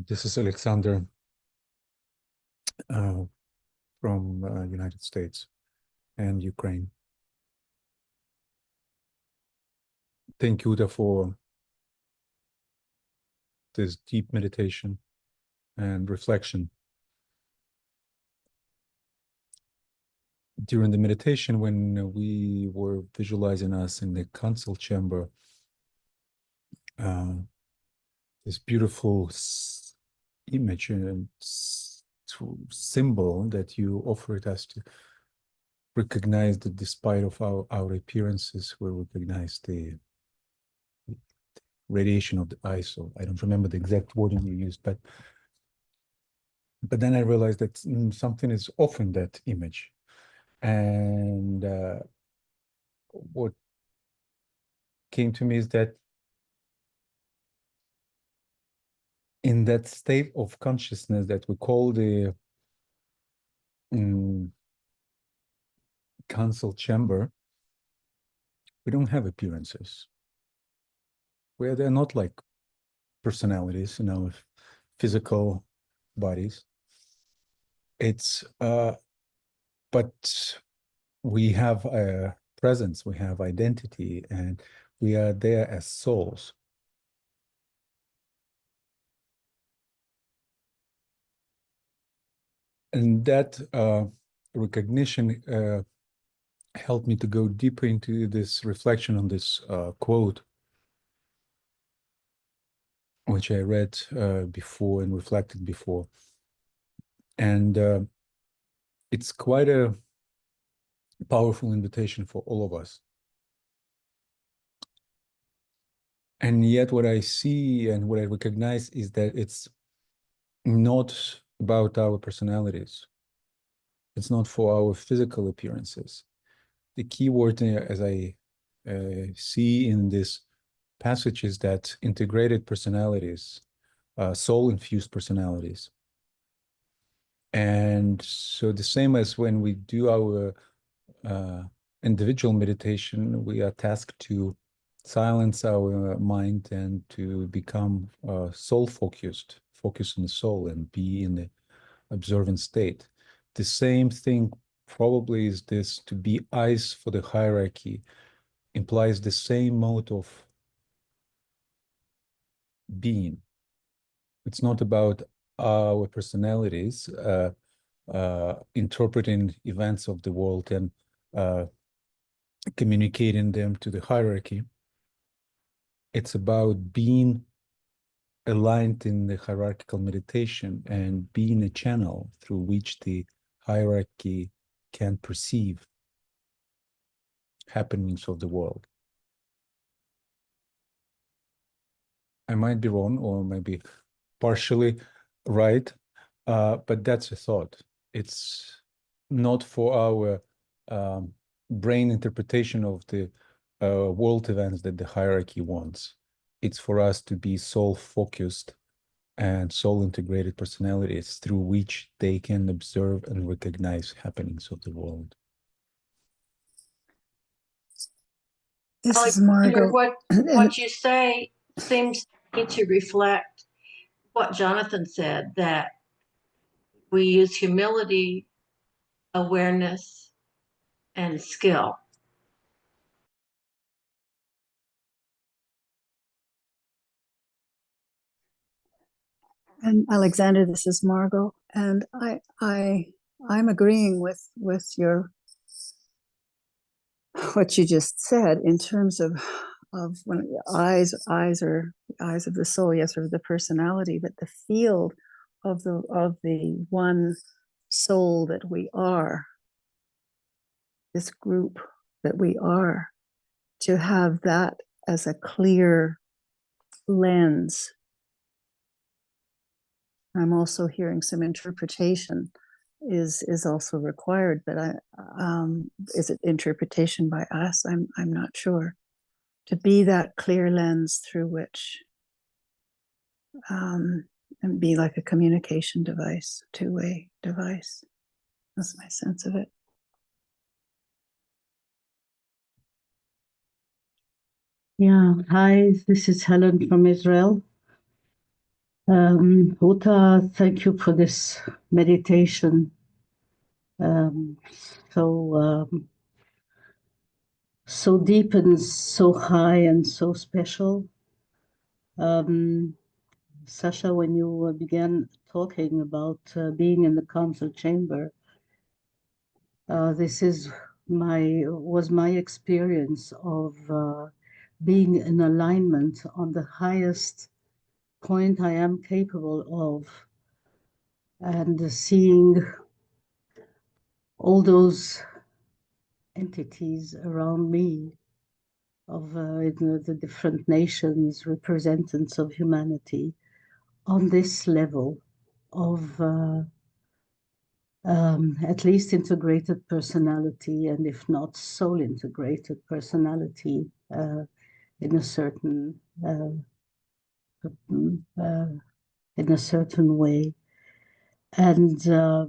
This is Alexander from United States and Ukraine. Thank you, Uda, for this deep meditation and reflection. During the meditation, when we were visualizing us in the council chamber, this beautiful image and symbol that you offered us to recognize that despite of our appearances, we recognize the radiation of the eye. So I don't remember the exact wording you used, but then I realized that something is off in that image. And what came to me is that in that state of consciousness that we call the council chamber, we don't have appearances. Where they're not like personalities in our physical bodies. It's but we have a presence, we have identity, and we are there as souls. And that recognition helped me to go deeper into this reflection on this quote, which I read before and reflected before. And it's quite a powerful invitation for all of us. And yet what I see and what I recognize is that it's not about our personalities. It's not for our physical appearances. The key word, as I see in this passage, is that integrated personalities, soul-infused personalities. And so the same as when we do our individual meditation, we are tasked to silence our mind and to become soul-focused, focus on the soul and be in the observant state. The same thing probably is this: to be eyes for the hierarchy implies the same mode of being. It's not about our personalities interpreting events of the world and communicating them to the hierarchy. It's about being aligned in the hierarchical meditation and being a channel through which the hierarchy can perceive happenings of the world. I might be wrong or maybe partially right, but that's a thought. It's not for our brain interpretation of the world events that the hierarchy wants. It's for us to be soul-focused and soul-integrated personalities through which they can observe and recognize happenings of the world. This is Alexander, Margot. what you say seems to reflect what Jonathan said, that we use humility, awareness, and skill. And Alexander, this is Margot, and I'm agreeing with your what you just said in terms of when eyes are eyes of the soul, yes, or the personality, but the field of the one soul that we are, this group that we are, to have that as a clear lens. I'm also hearing some interpretation is also required, but is it interpretation by us? I'm not sure. To be that clear lens through which, and be like a communication device, two-way device. That's my sense of it. Yeah, hi, this is Helen from Israel. Uta, thank you for this meditation. So deep and so high and so special. Sasha, when you began talking about being in the council chamber, this was my experience of being in alignment on the highest point I am capable of, and seeing all those entities around me of the different nations, representatives of humanity, on this level of at least integrated personality, and if not soul integrated personality, in a certain way, and a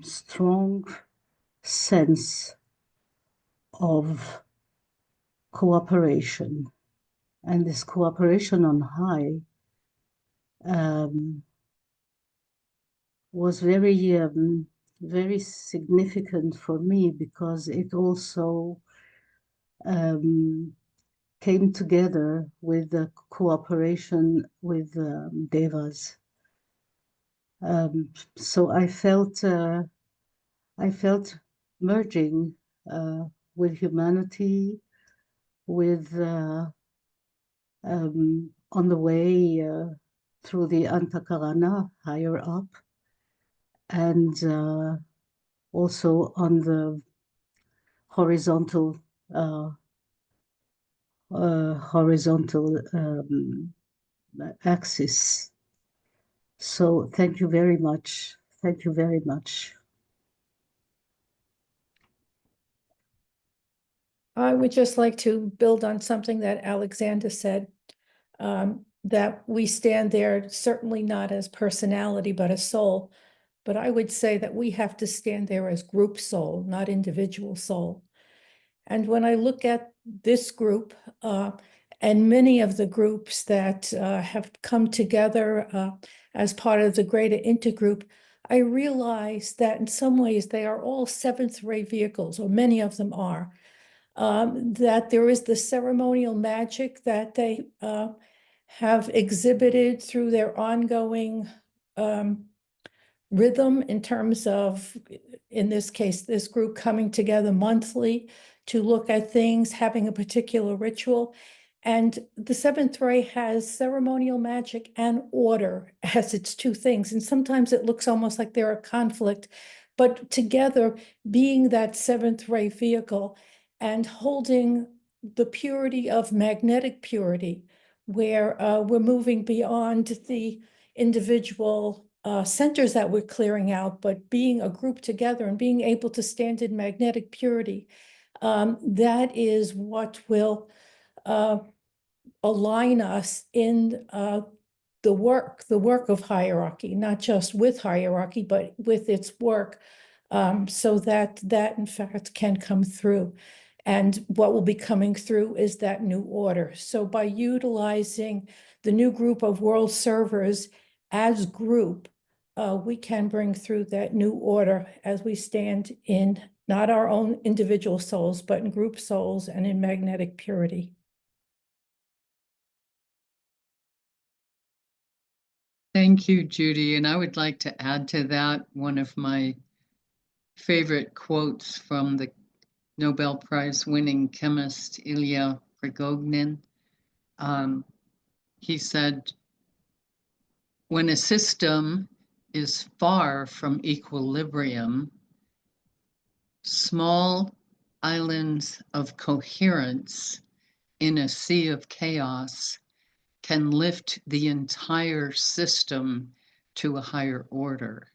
strong sense of cooperation, and this cooperation on high was very significant for me, because it also came together with the cooperation with devas. So I felt merging with humanity, with on the way through the Antakarana higher up, and also on the horizontal axis. So thank you very much. Thank you very much. I would just like to build on something that Alexander said, that we stand there certainly not as personality, but as soul. But I would say that we have to stand there as group soul, not individual soul. And when I look at this group, and many of the groups that have come together as part of the greater intergroup, I realize that in some ways they are all seventh ray vehicles, or many of them are. That there is the ceremonial magic that they have exhibited through their ongoing rhythm, in terms of, in this case, this group coming together monthly to look at things, having a particular ritual. And the seventh ray has ceremonial magic and order as its two things. And sometimes it looks almost like they're a conflict, but together being that seventh ray vehicle and holding the purity of magnetic purity, where we're moving beyond the individual centers that we're clearing out, but being a group together and being able to stand in magnetic purity. That is what will align us in the work of hierarchy, not just with hierarchy, but with its work, so that in fact can come through. And what will be coming through is that new order. So by utilizing the new group of world servers as group, we can bring through that new order as we stand in not our own individual souls, but in group souls and in magnetic purity. Thank you, Judy. And I would like to add to that one of my favorite quotes from the Nobel Prize winning chemist Ilya Prigogine. He said, when a system is far from equilibrium, small islands of coherence in a sea of chaos can lift the entire system to a higher order.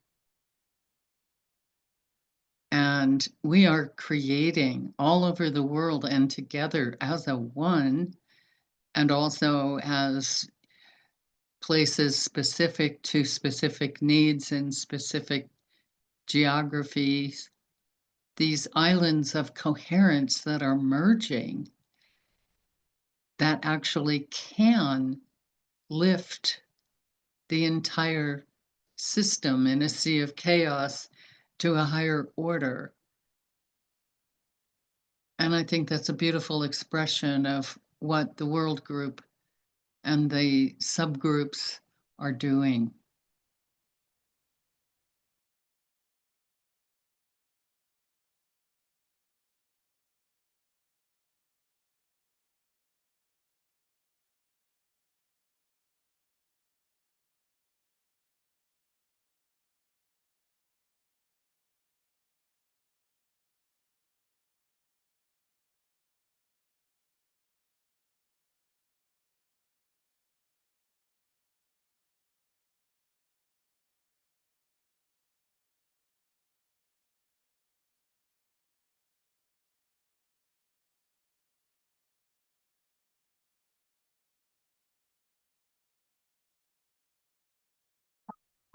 And we are creating all over the world and together as a one, and also as places specific to specific needs and specific geographies, these islands of coherence that are merging that actually can lift the entire system in a sea of chaos to a higher order. And I think that's a beautiful expression of what the World Group and the subgroups are doing.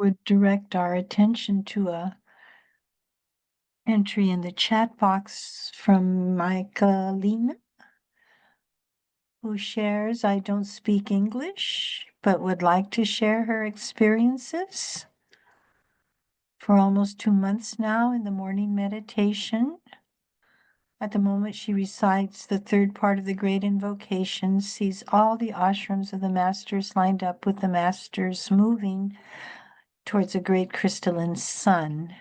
Would direct our attention to a entry in the chat box from Michaelina, who shares, I don't speak English, but would like to share her experiences for almost 2 months now in the morning meditation. At the moment she recites the third part of the great invocation, sees all the ashrams of the masters lined up with the masters moving towards a great crystalline sun.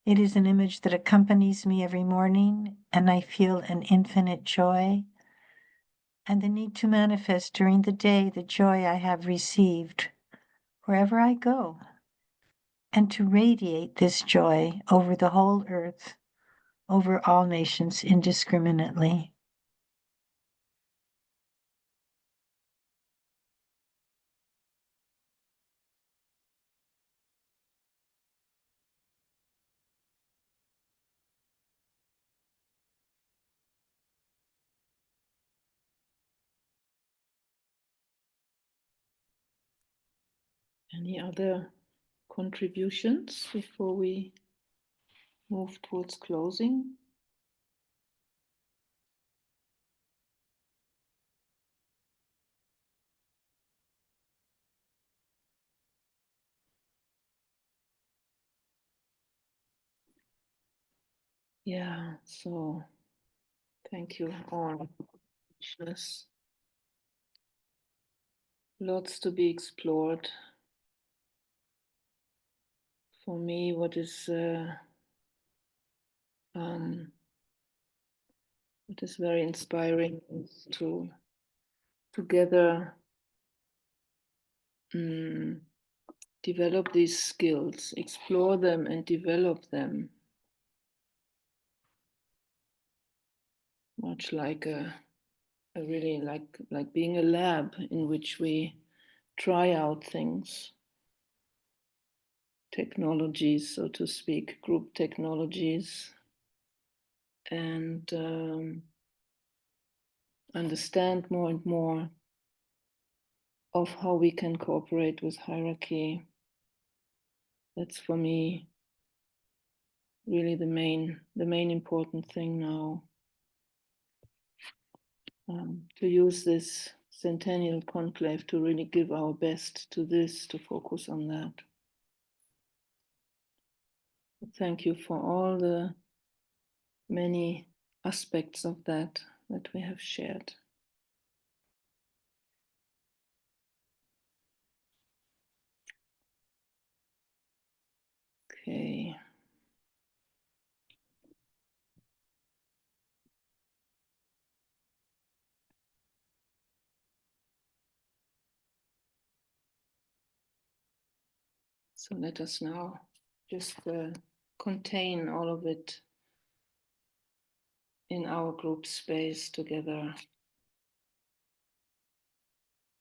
It is an image that accompanies me every morning, and I feel an infinite joy and the need to manifest during the day the joy I have received wherever I go, and to radiate this joy over the whole earth, over all nations indiscriminately. Any other contributions before we move towards closing? Yeah, so thank you all. Lots to be explored. For me, what is very inspiring is to together develop these skills, explore them and develop them. Much like a really like being a lab in which we try out things, technologies, so to speak, group technologies, and understand more and more of how we can cooperate with hierarchy. That's for me really the main important thing now. To use this Centennial Conclave to really give our best to this, to focus on that. Thank you for all the many aspects of that we have shared. Okay. So let us now just contain all of it in our group space together,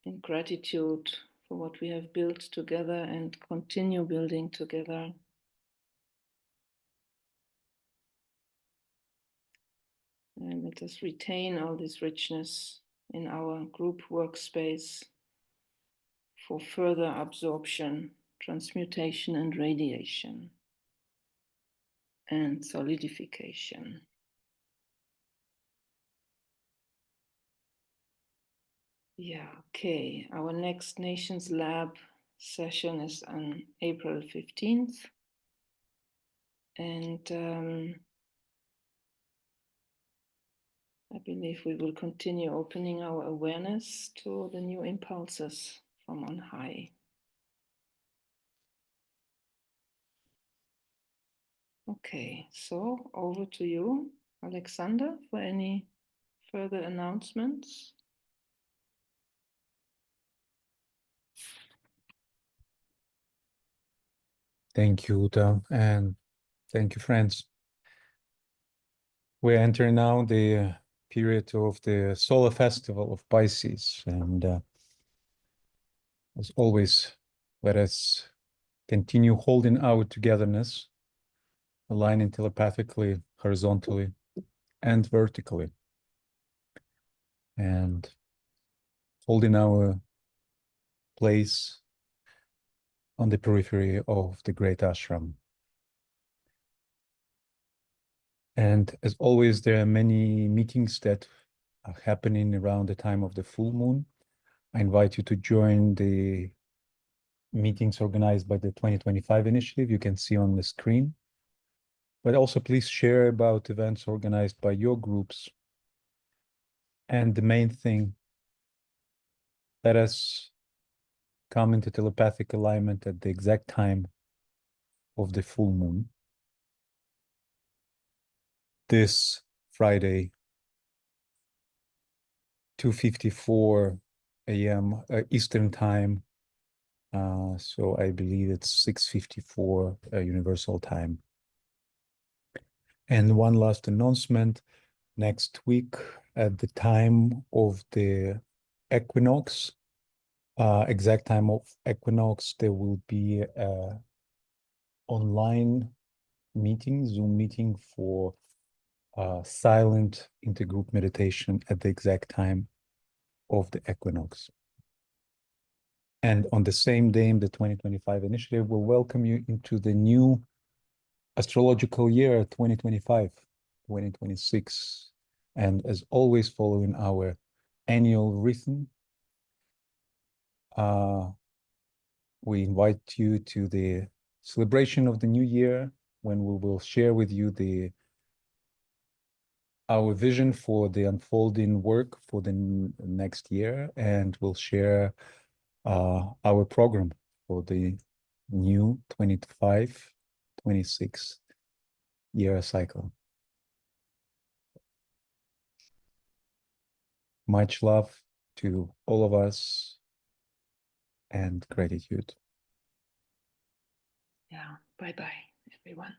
in gratitude for what we have built together and continue building together. And let us retain all this richness in our group workspace for further absorption, transmutation, and radiation, and solidification. Yeah, okay. Our next Nations Lab session is on April 15th. And I believe we will continue opening our awareness to the new impulses from on high. Okay, so over to you, Alexander, for any further announcements. Thank you, Uta, and thank you, friends. We're entering now the period of the solar festival of Pisces, and as always, let us continue holding our togetherness, aligning telepathically, horizontally, and vertically, and holding our place on the periphery of the great ashram. And as always, there are many meetings that are happening around the time of the full moon. I invite you to join the meetings organized by the 2025 initiative. You can see on the screen. But also please share about events organized by your groups. And the main thing, let us come into telepathic alignment at the exact time of the full moon. This Friday, 2:54 a.m. Eastern time. So I believe it's 6:54 Universal time. And one last announcement, next week at the time of the equinox, exact time of equinox, there will be a online meeting, Zoom meeting for silent intergroup meditation at the exact time of the equinox. And on the same day, the 2025 initiative will welcome you into the new astrological year 2025-2026. And as always, following our annual rhythm, we invite you to the celebration of the new year, when we will share with you our vision for the unfolding work for the next year, and we'll share our program for the new 25-26 year cycle. Much love to all of us and gratitude. Yeah. Bye bye, everyone.